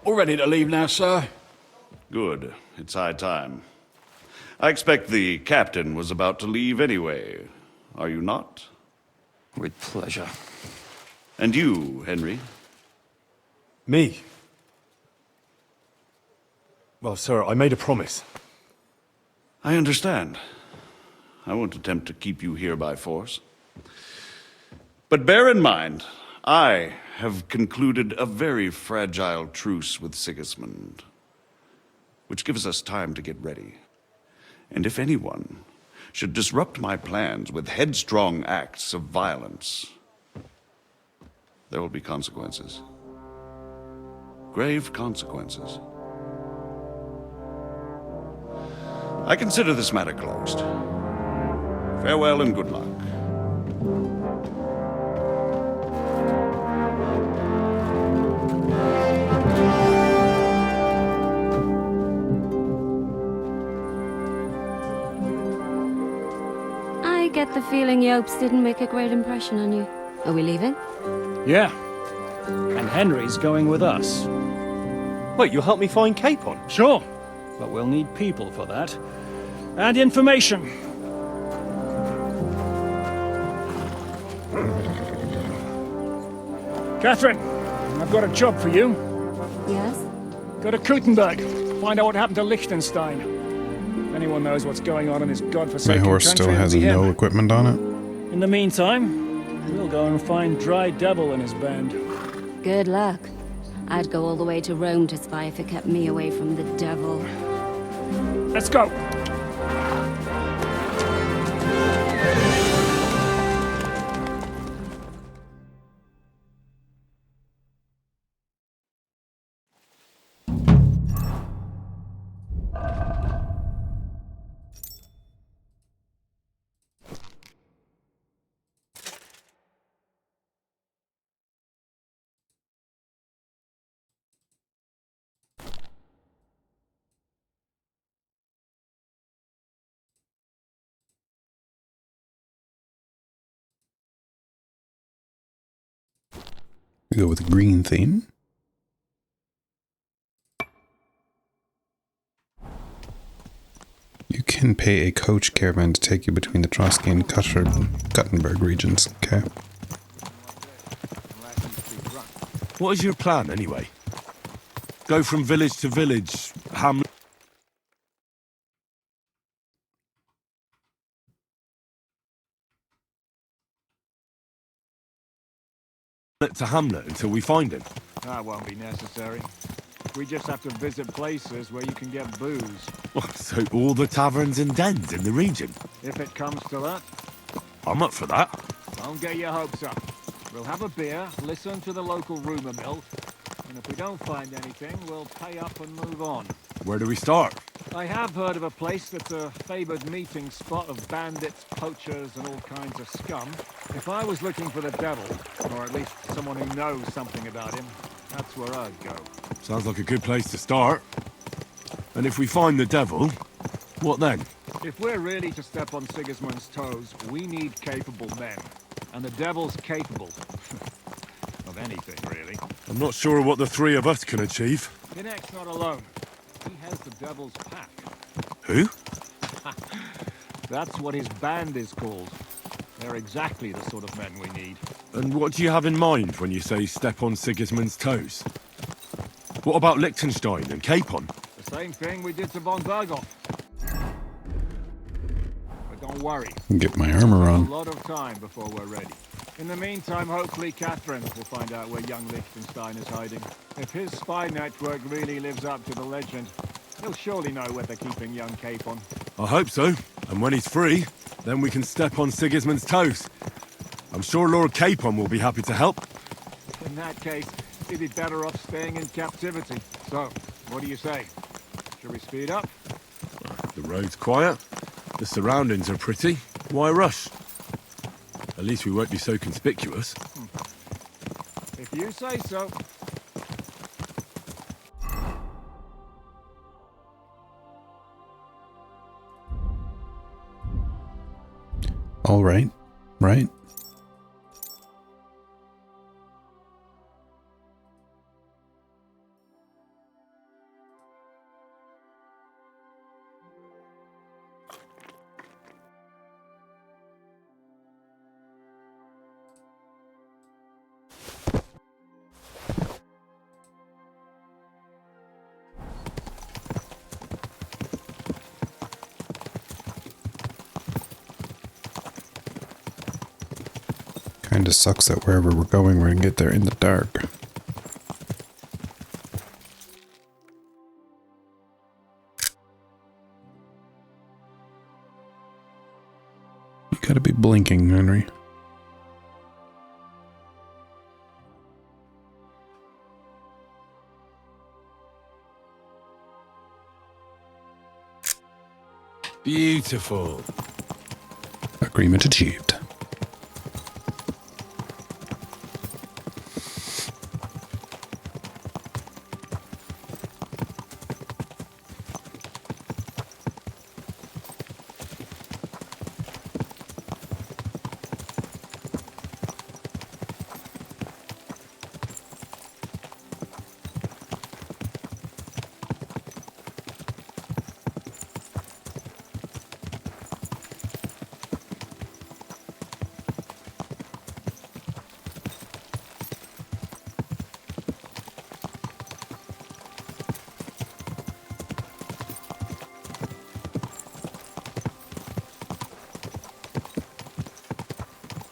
All ready to leave now, sir? Good. It's high time. I expect the captain was about to leave anyway. Are you not? With pleasure. And you, Henry? Me? Well, sir, I made a promise. I understand. I won't attempt to keep you here by force. But bear in mind, I have concluded a very fragile truce with Sigismund, which gives us time to get ready. And if anyone should disrupt my plans with headstrong acts of violence, there will be consequences. Grave consequences. I consider this matter closed. Farewell and good luck. I get the feeling Yopes didn't make a great impression on you. Are we leaving? Yeah. And Henry's going with us. Wait, you'll help me find Capon? Sure. But we'll need people for that. And information. Catherine, I've got a job for you. Yes? Go to Kuttenberg. Find out what happened to Liechtenstein. If anyone knows what's going on in this godforsaken My country, horse still it'll has be him. no equipment on it. In the meantime, we'll go and find Dry Devil and his band. Good luck. I'd go all the way to Rome to spy if it kept me away from the devil. Let's go! We go with a green theme. You can pay a coach caravan to take you between the Trotsky and Guttenberg regions. Okay. What is your plan, anyway? Go from village to village, hamlet to hamlet until we find him? That won't be necessary. We just have to visit places where you can get booze. So all the taverns and dens in the region? If it comes to that. I'm up for that. Don't get your hopes up. We'll have a beer, listen to the local rumour mill, and if we don't find anything, we'll pay up and move on. Where do we start? I have heard of a place that's a favoured meeting spot of bandits, poachers, and all kinds of scum. If I was looking for the devil, or at least someone who knows something about him, that's where I'd go. Sounds like a good place to start. And if we find the devil, what then? If we're really to step on Sigismund's toes, we need capable men. And the devil's capable. Of anything, really. I'm not sure what the three of us can achieve. Kinect's not alone. He has the devil's pack. Who? That's what his band is called. They're exactly the sort of men we need. And what do you have in mind when you say step on Sigismund's toes? What about Liechtenstein and Capon? The same thing we did to von Berghoff. But don't worry. Get my armor on. A lot of time before we're ready. In the meantime, hopefully Catherine will find out where young Liechtenstein is hiding. If his spy network really lives up to the legend, he'll surely know where they're keeping young Capon. I hope so. And when he's free, then we can step on Sigismund's toes. I'm sure Lord Capon will be happy to help. In that case, he'd be better off staying in captivity. So, what do you say? Should we speed up? The road's quiet. The surroundings are pretty. Why rush? At least we won't be so conspicuous. If you say so. All right. Right. Kinda sucks that wherever we're going, we're gonna get there in the dark. blinking, Henry. Beautiful. Agreement achieved.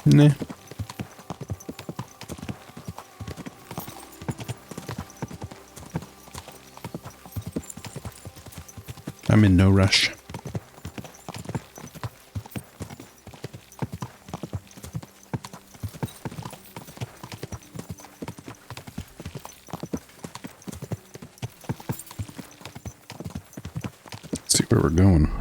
Nah. I'm in no rush. Let's see where we're going.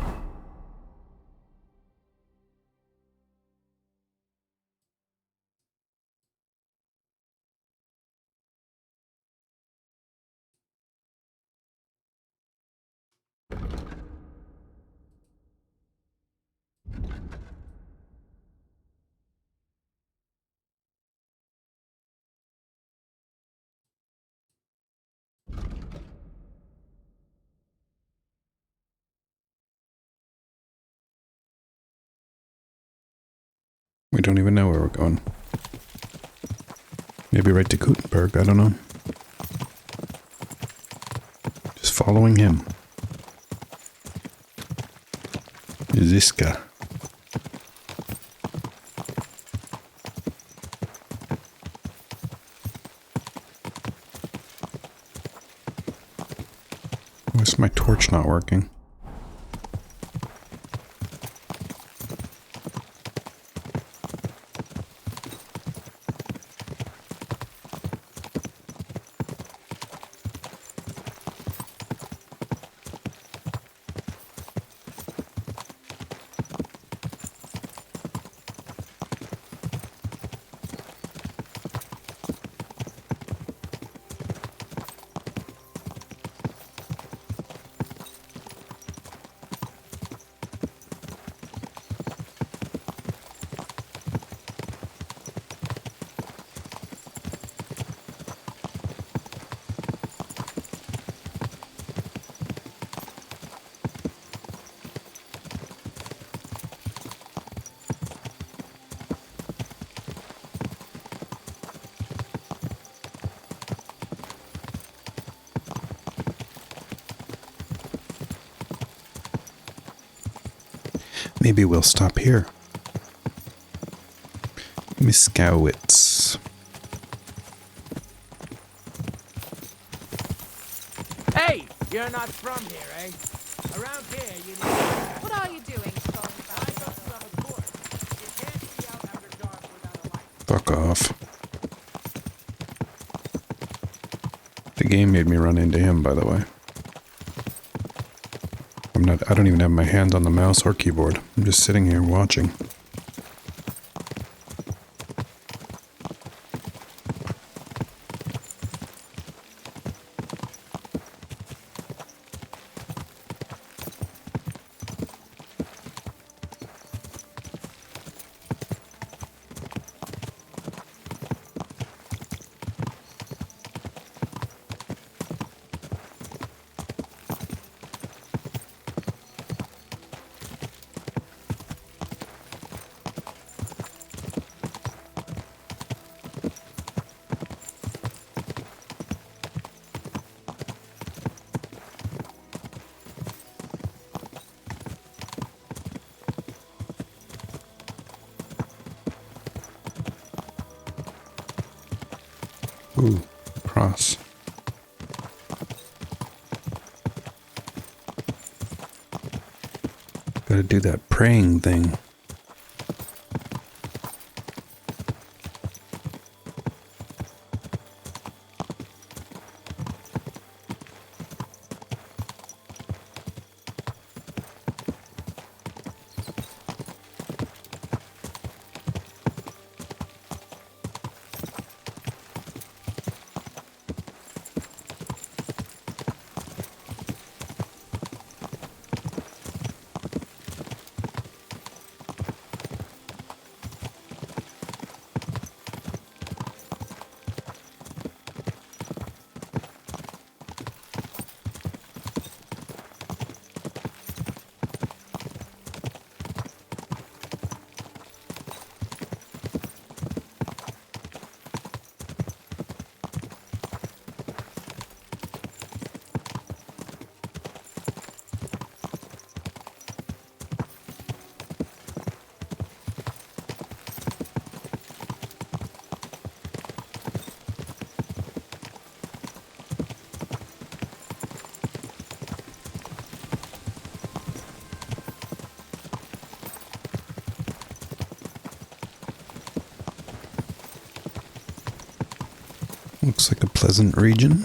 We don't even know where we're going. Maybe right to Gutenberg, I don't know. Just following him. Ziska. Why's my torch not working? Maybe we'll stop here. Miskowitz. Hey! You're not from here, eh? Around here, you need... What are you doing, strong I go to have a course. You can't be out after dark without a light. Fuck off. The game made me run into him, by the way. I don't even have my hand on the mouse or keyboard. I'm just sitting here watching. Ooh, cross. Gotta do that praying thing. Looks like a pleasant region.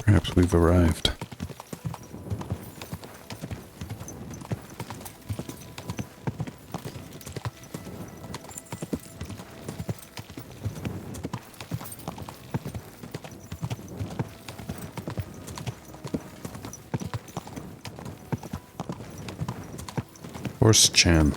Perhaps we've arrived. Horse Chan.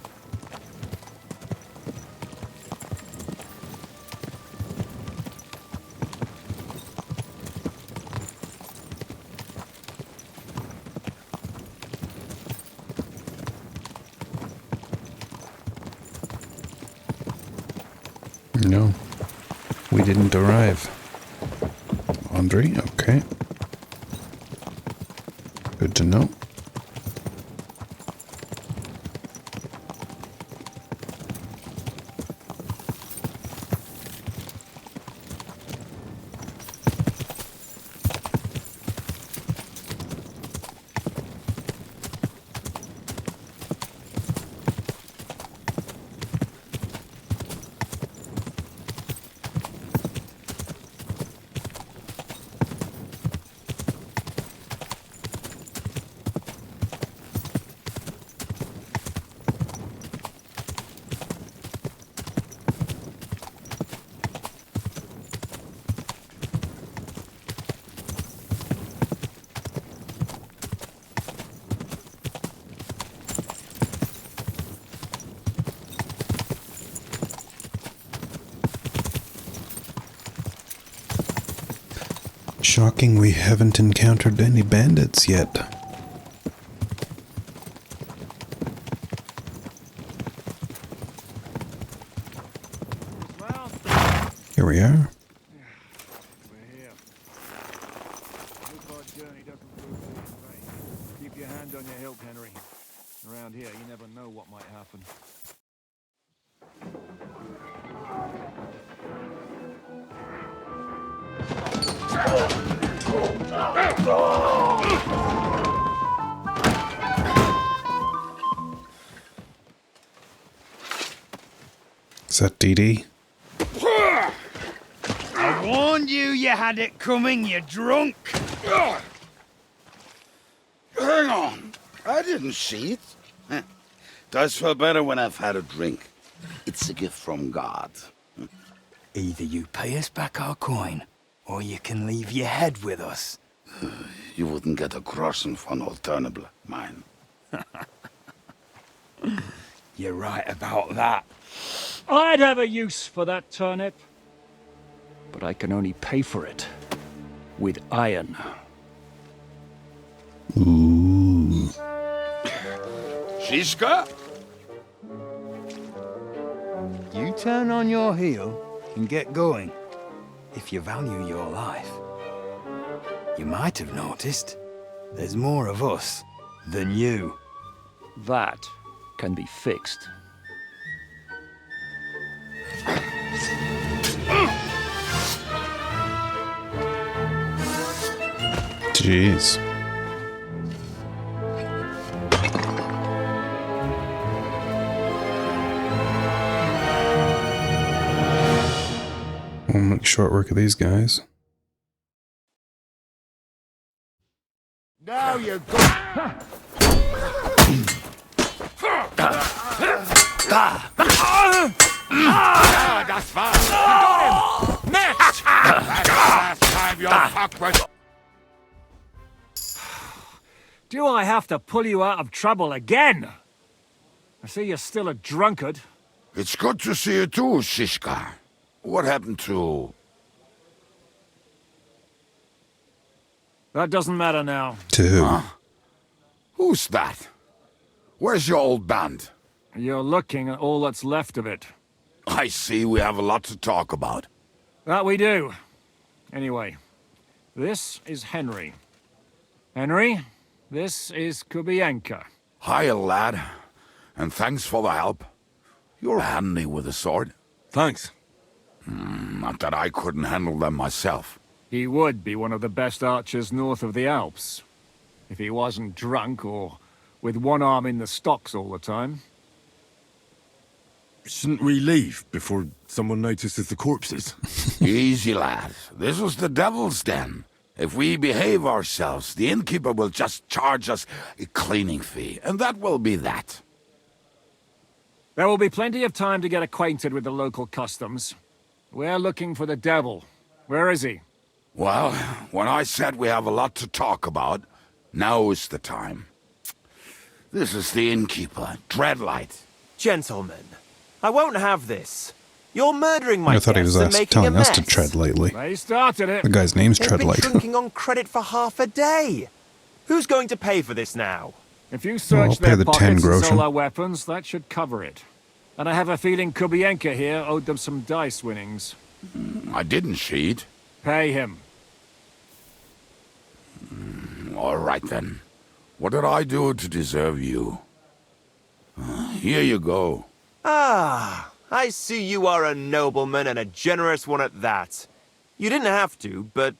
No, we didn't arrive. Laundry, okay. Good to know. Shocking we haven't encountered any bandits yet. Here we are. We're here. Hope our journey doesn't prove to be in vain. Keep your hand on your hilt, Henry. Around here, you never know what might happen. Is that DD? I warned you you had it coming, you drunk! Hang on. I didn't see it. Does feel better when I've had a drink. It's a gift from God. Either you pay us back our coin, or you can leave your head with us. You wouldn't get a groschen for an alternative, mine. You're right about that. I'd have a use for that turnip. But I can only pay for it with iron. Ooh. Shiska? You turn on your heel and get going, if you value your life. You might have noticed there's more of us than you. That can be fixed. Jeez. We'll make short work of these guys. Now you're Das war's. You got him. Next. That's the last time you'll fuck with. Do I have to pull you out of trouble again? I see you're still a drunkard. It's good to see you too, Shishka. What happened to... That doesn't matter now. To who? Huh? Who's that? Where's your old band? You're looking at all that's left of it. I see we have a lot to talk about. That we do. Anyway, this is Henry. Henry, this is Kubienka. Hiya, lad. And thanks for the help. You're handy with a sword. Thanks. Not that I couldn't handle them myself. He would be one of the best archers north of the Alps. If he wasn't drunk or with one arm in the stocks all the time. Shouldn't we leave before someone notices the corpses? Easy, lad. This was the devil's den. If we behave ourselves, the innkeeper will just charge us a cleaning fee, and that will be that. There will be plenty of time to get acquainted with the local customs. We're looking for the devil. Where is he? Well, when I said we have a lot to talk about, now is the time. This is the innkeeper, Dreadlight. Gentlemen, I won't have this. You're murdering my I thought he was guests and making telling a us mess. to tread lightly. They started it. The guy's name's They've been Treadlight. drinking on credit for half a day. Who's going to pay for this now? If you I'll search pay their the 10 pockets and groschen. sell our weapons, that should cover it. And I have a feeling Kubienka here owed them some dice winnings. I didn't cheat. Pay him. All right, then. What did I do to deserve you? Here you go. Ah, I see you are a nobleman and a generous one at that. You didn't have to, but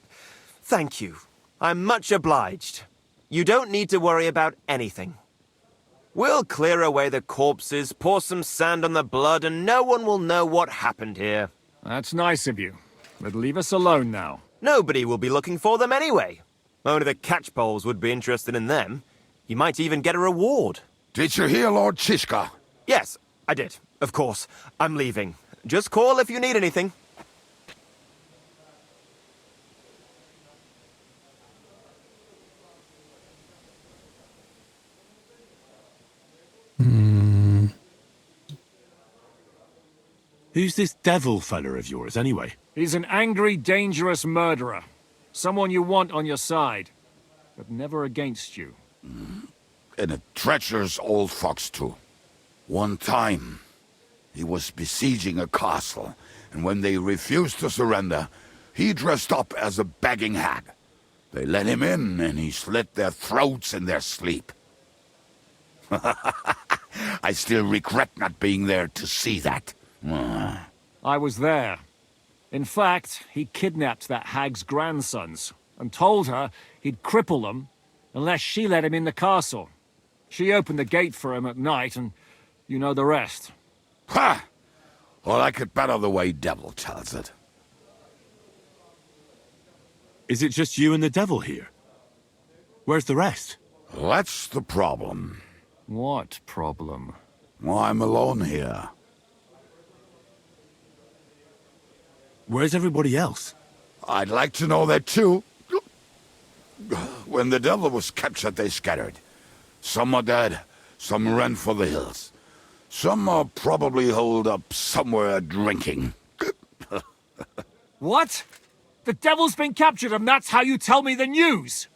thank you. I'm much obliged. You don't need to worry about anything. We'll clear away the corpses, pour some sand on the blood, and no one will know what happened here. That's nice of you. But leave us alone now. Nobody will be looking for them anyway. Only the catchpoles would be interested in them. You might even get a reward. Did you hear Lord Chishka? Yes, I did. Of course. I'm leaving. Just call if you need anything. Who's this devil fella of yours, anyway? He's an angry, dangerous murderer. Someone you want on your side, but never against you. And a treacherous old fox, too. One time, he was besieging a castle, and when they refused to surrender, he dressed up as a begging hag. They let him in, and he slit their throats in their sleep. I still regret not being there to see that. I was there. In fact, he kidnapped that hag's grandsons and told her he'd cripple them unless she let him in the castle. She opened the gate for him at night, and you know the rest. Ha! Well, I could better the way Devil tells it. Is it just you and the devil here? Where's the rest? That's the problem. What problem? Well, I'm alone here. Where's everybody else? I'd like to know that too. When the devil was captured, they scattered. Some are dead, some ran for the hills. Some are probably holed up somewhere drinking. What? The devil's been captured and that's how you tell me the news?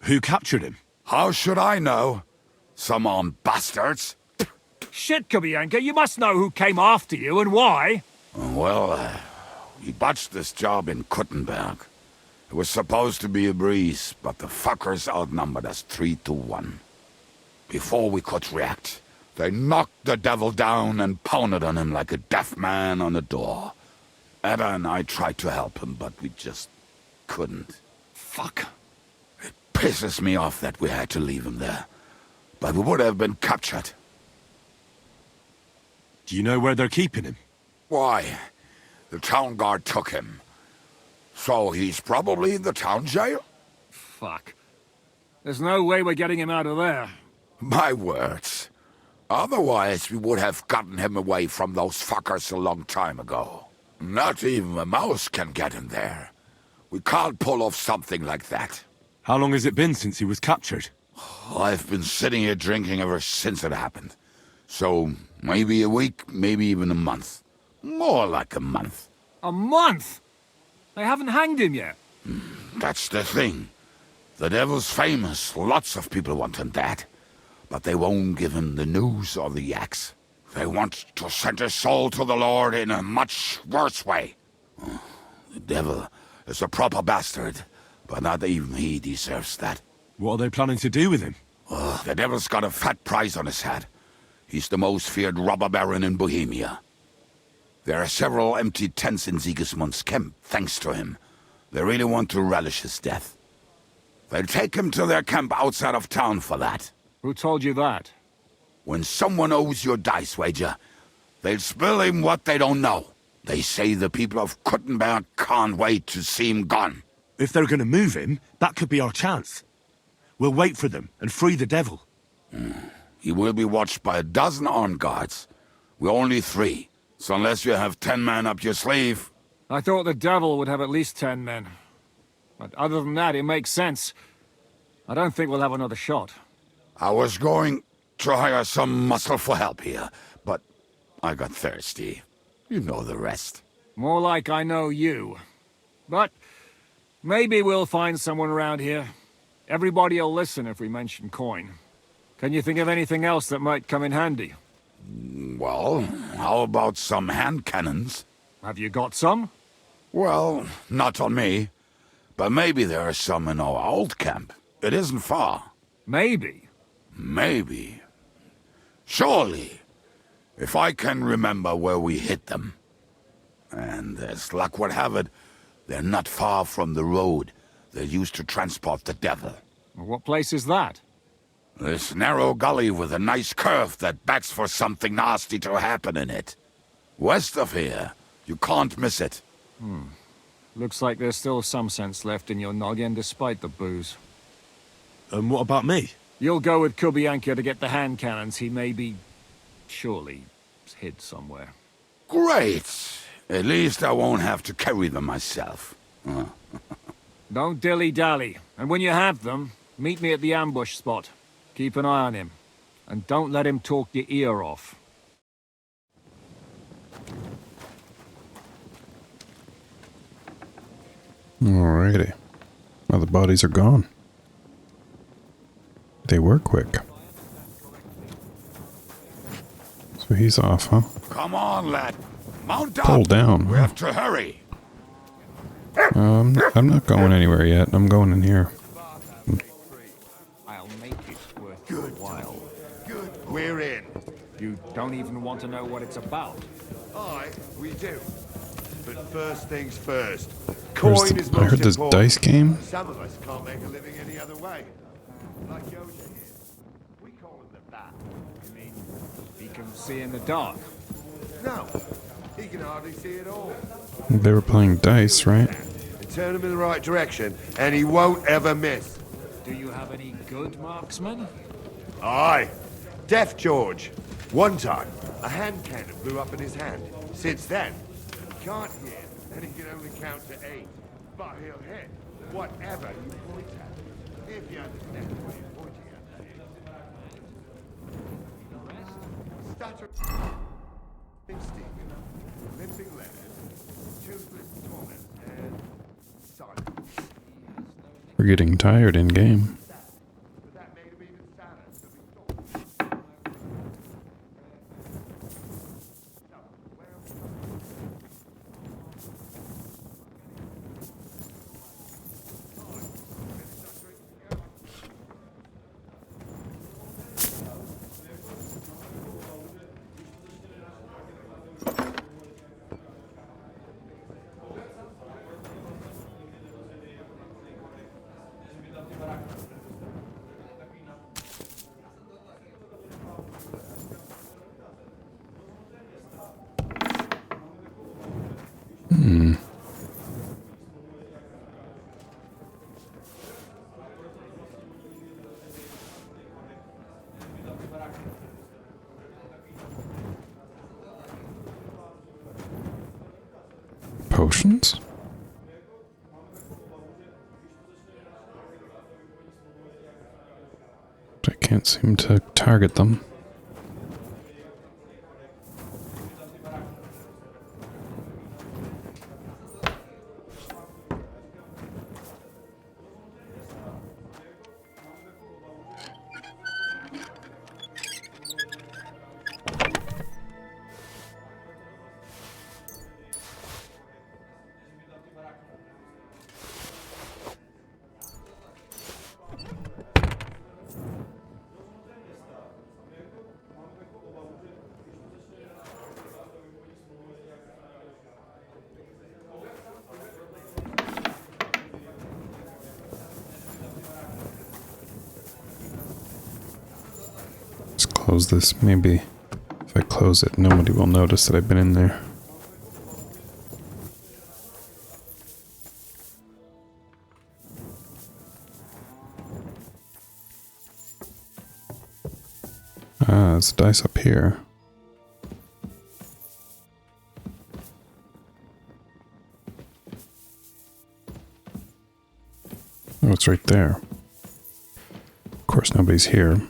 Who captured him? How should I know? Some armed bastards. Shit, Kubienka, you must know who came after you and why. Well, we botched this job in Kuttenberg. It was supposed to be a breeze, but the fuckers outnumbered us 3-1. Before we could react, they knocked the devil down and pounded on him like a deaf man on a door. Ada and I tried to help him, but we just couldn't. Fuck. It pisses me off that we had to leave him there. But we would have been captured. Do you know where they're keeping him? Why? The town guard took him. So he's probably in the town jail? Fuck. There's no way we're getting him out of there. My words. Otherwise, we would have gotten him away from those fuckers a long time ago. Not even a mouse can get in there. We can't pull off something like that. How long has it been since he was captured? I've been sitting here drinking ever since it happened. So, maybe a week, maybe even a month. More like a month. A month? They haven't hanged him yet. That's the thing. The devil's famous. Lots of people want him dead. But they won't give him the news or the axe. They want to send his soul to the Lord in a much worse way. The devil is a proper bastard, but not even he deserves that. What are they planning to do with him? The devil's got a fat price on his head. He's the most feared robber baron in Bohemia. There are several empty tents in Sigismund's camp, thanks to him. They really want to relish his death. They'll take him to their camp outside of town for that. Who told you that? When someone owes you a dice wager, they'll spill him what they don't know. They say the people of Kuttenberg can't wait to see him gone. If they're going to move him, that could be our chance. We'll wait for them and free the devil. He will be watched by 12 armed guards. We're only 3, so unless you have 10 men up your sleeve... I thought the devil would have at least 10 men. But other than that, it makes sense. I don't think we'll have another shot. I was going to hire some muscle for help here, but I got thirsty. You know the rest. More like I know you. But maybe we'll find someone around here. Everybody'll listen if we mention coin. Can you think of anything else that might come in handy? Well, how about some hand cannons? Have you got some? Well, not on me. But maybe there are some in our old camp. It isn't far. Maybe? Maybe. Surely. If I can remember where we hid them. And as luck would have it, they're not far from the road they used to transport the devil. What place is that? This narrow gully with a nice curve that begs for something nasty to happen in it. West of here, you can't miss it. Looks like there's still some sense left in your noggin despite the booze. And what about me? You'll go with Kubianka to get the hand cannons. He may be... surely hid somewhere. Great! At least I won't have to carry them myself. Don't dilly-dally. And when you have them, meet me at the ambush spot. Keep an eye on him. And don't let him talk your ear off. Alrighty. Well, the bodies are gone. They were quick. So he's off, huh? Come on, lad. Mount up. Pull down. We have to hurry. I'm not going anywhere yet. I'm going in here. I'll make it worth your while. Good. We're in. You don't even want to know what it's about. Aye, we do. But first things first. Where's Coin the- is I most heard this important. dice game. Some of us can't make a living any other way. Like Yoda here. We call him the Bat. You mean he can see in the dark? No, he can hardly see at all. They were playing dice, right? And turn him in the right direction, and he won't ever miss. Do you have any good marksmen? Aye. Deaf George. One time, a hand cannon blew up in his hand. Since then, he can't hear, and he can only count to 8. But he'll hit whatever you point at. If you understand what you're pointing at, that is. Stutter. Steve. Limping letters. Toothless torment. And silence. We're getting tired in game. Potions? I can't seem to target them. close this. Maybe if I close it, nobody will notice that I've been in there. Ah, there's a dice up here. Oh, it's right there. Of course, nobody's here.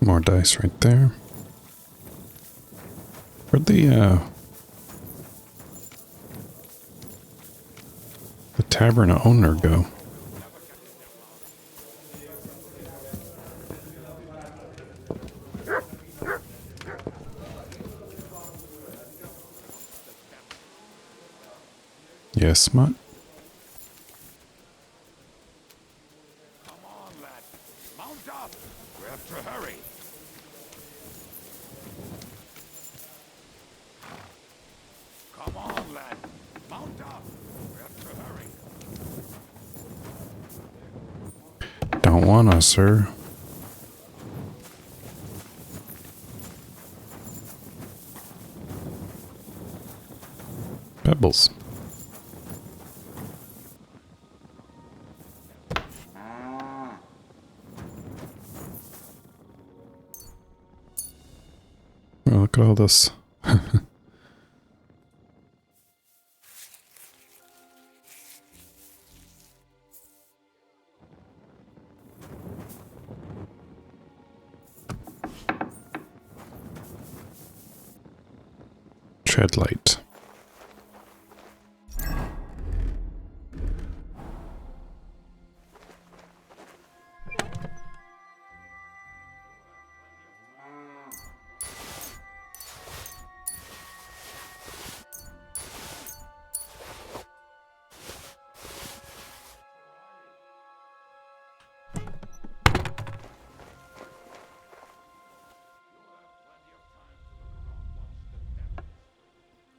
More dice right there. Where'd the tavern owner go? Yes, Smut? Come on, lad. Mount up. We have to hurry. Come on, lad. Mount up. We have to hurry. Don't wanna, sir. Pebbles. Oh, look at all this. Tread light.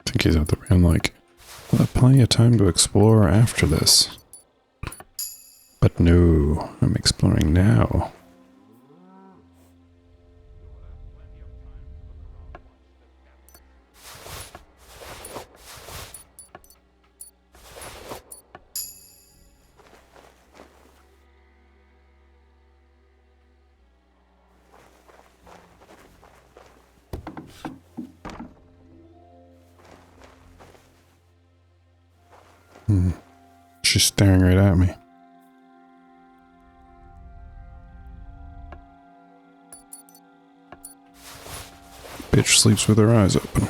I think he's out the I'm like, we'll have plenty of time to explore after this. But no, I'm exploring now. She's staring right at me. Bitch sleeps with her eyes open.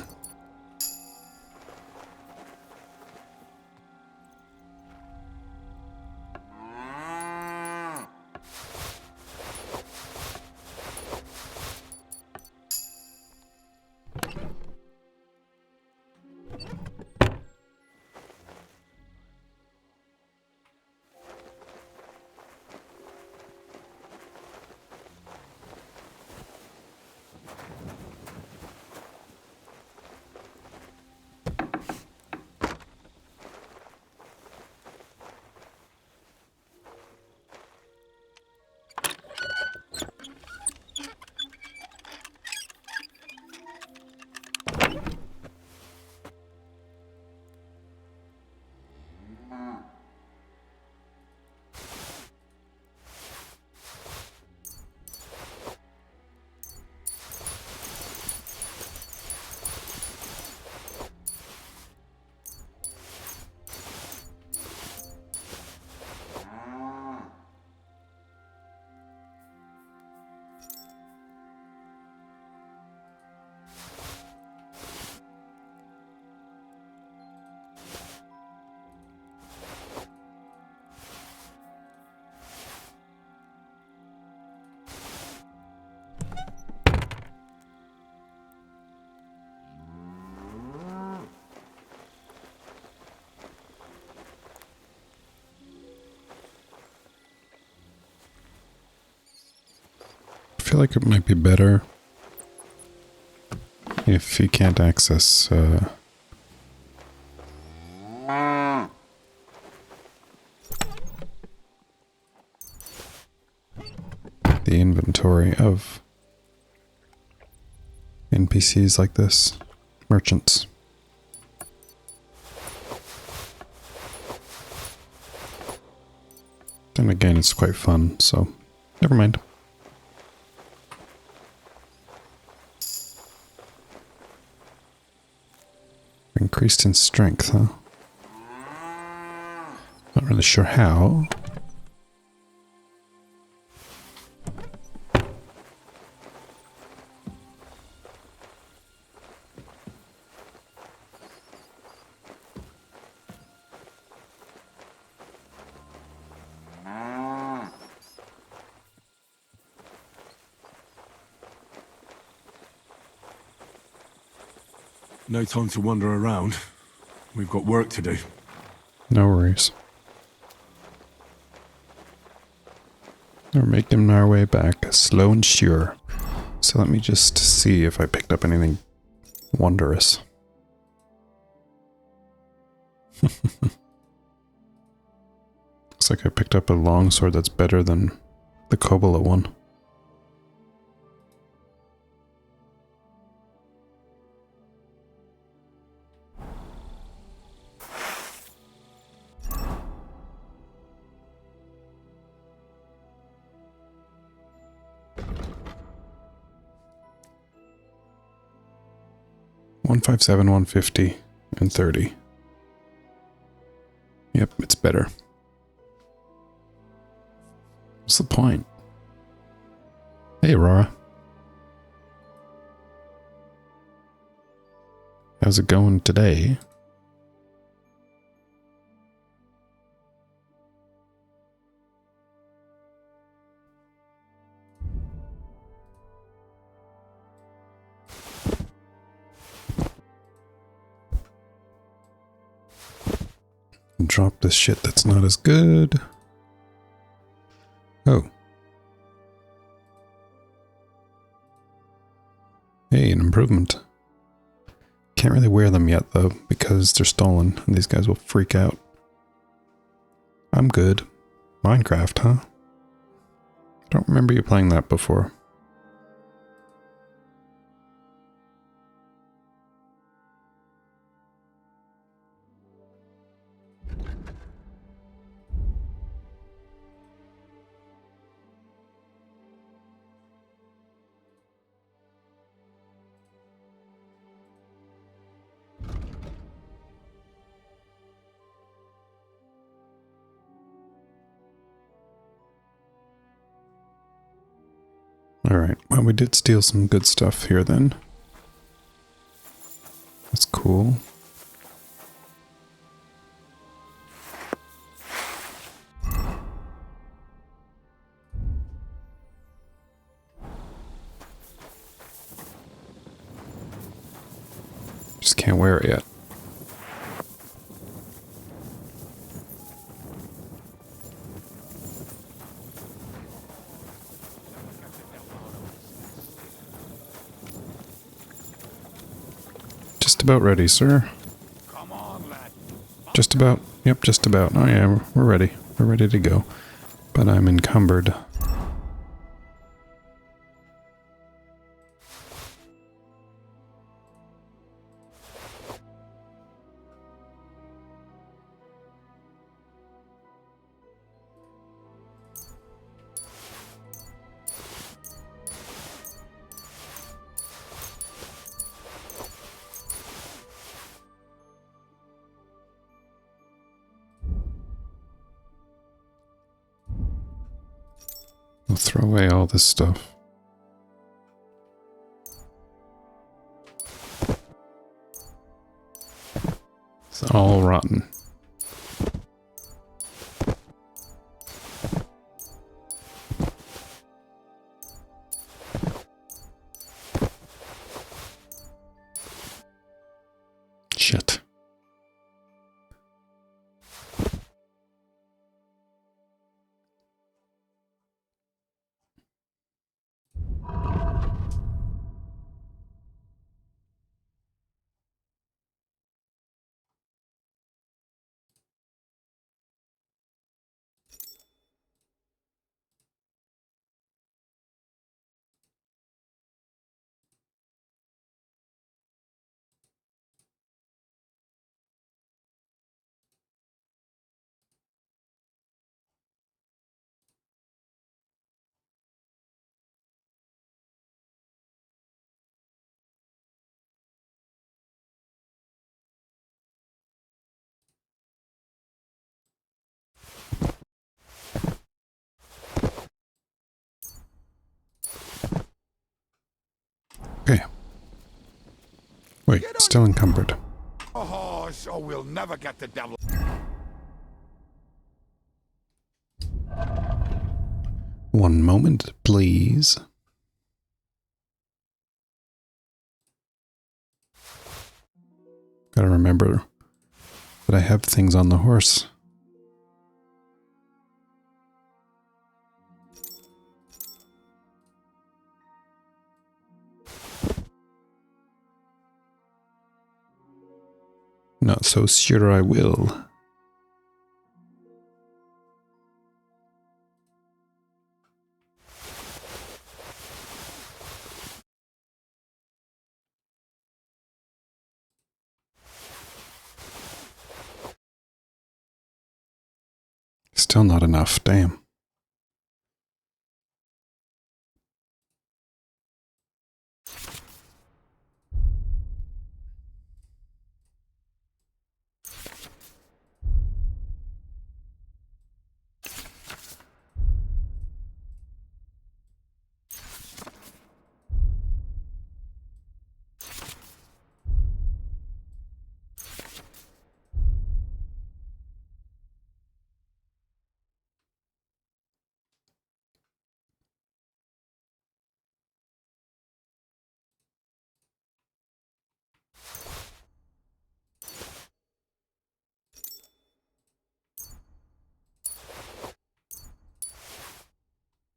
feel like it might be better if you can't access the inventory of NPCs like this, merchants. Then again, it's quite fun, so never mind. Increased in strength, huh? Not really sure how. No time to wander around. We've got work to do. No worries. We're making our way back, slow and sure. So let me just see if I picked up anything wondrous. Looks like I picked up a longsword that's better than the Kobola one. $157, $150, and $30. Yep, it's better. What's the point? Hey, Aurora. How's it going today? Drop this shit that's not as good. Oh. Hey, an improvement. Can't really wear them yet though, because they're stolen and these guys will freak out. I'm good. Minecraft, huh? Don't remember you playing that before. Alright, well we did steal some good stuff here then. That's cool. Just can't wear it yet. Just about ready, sir. Just about. Yep, just about. Oh yeah, we're ready. We're ready to go. But I'm encumbered. We'll throw away all this stuff. It's all rotten. Shit. Okay. Wait, still encumbered. Oh, so we'll never get the devil. One moment, please. Gotta remember that I have things on the horse. Not so sure I will. Still not enough, damn.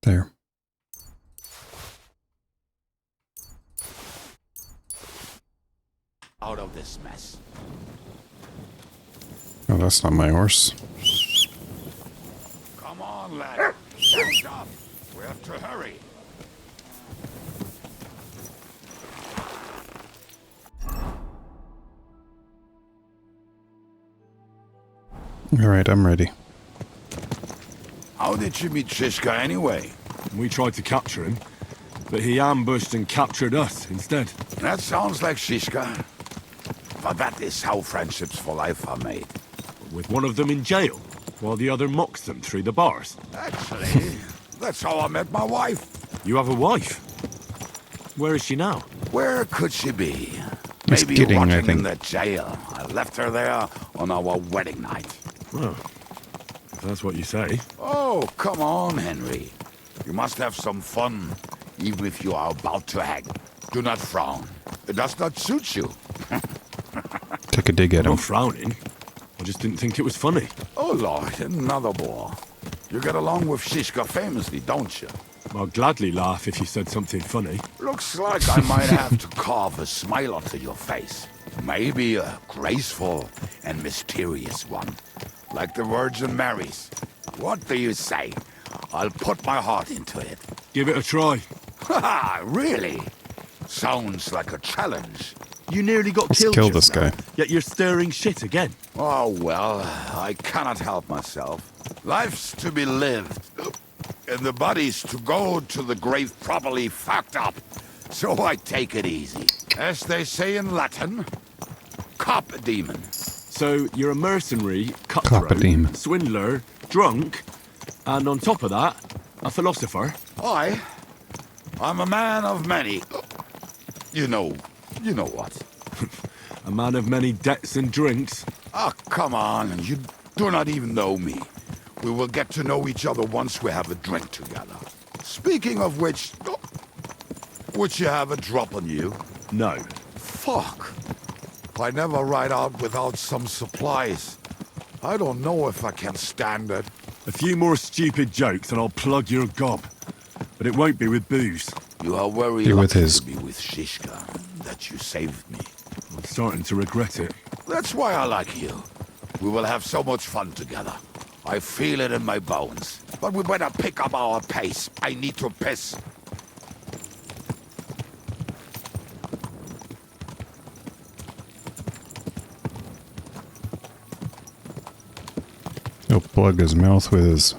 There. Out of this mess. Oh, that's not my horse. Come on, lad. Stand up. We have to hurry. Alright, I'm ready. How did you meet Shishka anyway? We tried to capture him, but he ambushed and captured us instead. That sounds like Shishka. But that is how friendships for life are made. With one of them in jail, while the other mocks them through the bars. Actually, that's how I met my wife. You have a wife? Where is she now? Where could she be? He's Maybe kidding, I rotting think. in the jail. I left her there on our wedding night. Well, if that's what you say. Oh, come on, Henry. You must have some fun, even if you are about to hang. Do not frown. It does not suit you. Take a dig at I'm him. not frowning. I just didn't think it was funny. Oh, Lord, another bore. You get along with Shishka famously, don't you? I'll gladly laugh if you said something funny. Looks like I might have to carve a smile onto your face. Maybe a graceful and mysterious one. Like the Virgin Mary's. What do you say? I'll put my heart into it. Give it a try. Haha, really? Sounds like a challenge. You nearly got Let's killed kill just this guy. now, yet you're stirring shit again. Oh, well, I cannot help myself. Life's to be lived. And the body's to go to the grave properly fucked up. So I take it easy. As they say in Latin, carpe demon. So you're a mercenary, Carpe cutthroat, diem. swindler, drunk, and on top of that, a philosopher. I'm a man of many. You know what. A man of many debts and drinks. Ah, come on, you do not even know me. We will get to know each other once we have a drink together. Speaking of which, would you have a drop on you? No. Fuck. I never ride out without some supplies. I don't know if I can stand it. A few more stupid jokes and I'll plug your gob. But it won't be with booze. You are very You're with lucky his. to be with Shishka, that you saved me. I'm starting to regret it. That's why I like you. We will have so much fun together. I feel it in my bones. But we better pick up our pace. I need to piss. He'll plug his mouth with his...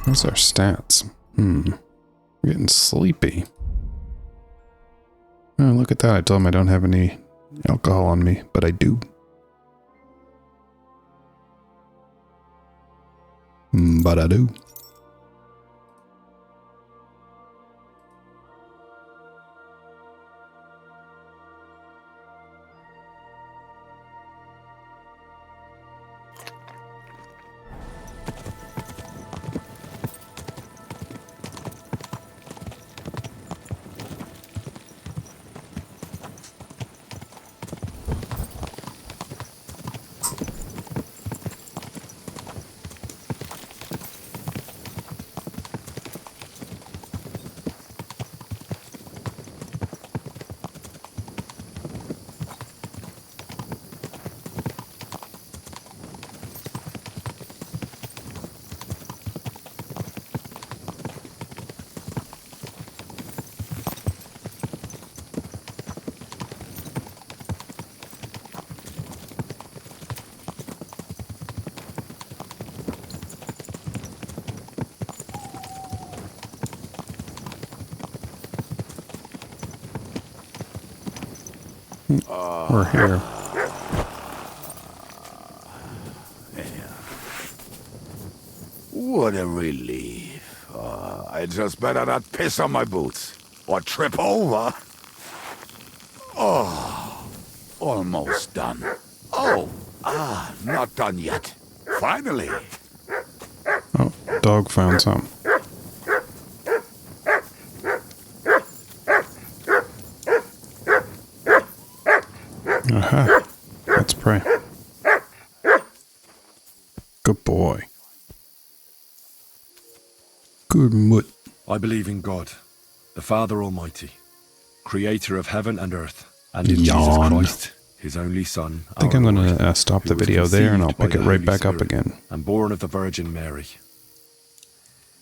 What's our stats? I'm getting sleepy. Oh, look at that. I told him I don't have any alcohol on me, but I do. But I do. We're here. What a relief. I just better not piss on my boots. Or trip over. Oh, almost done. Oh, not done yet. Finally. Oh, dog found some. Aha. Let's pray. Good boy. Good mutt. I believe in God, the Father Almighty, creator of heaven and earth, and in Jesus Christ, his only Son. I think I'm going to stop the video there and I'll pick it right back up again. And born of the Virgin Mary.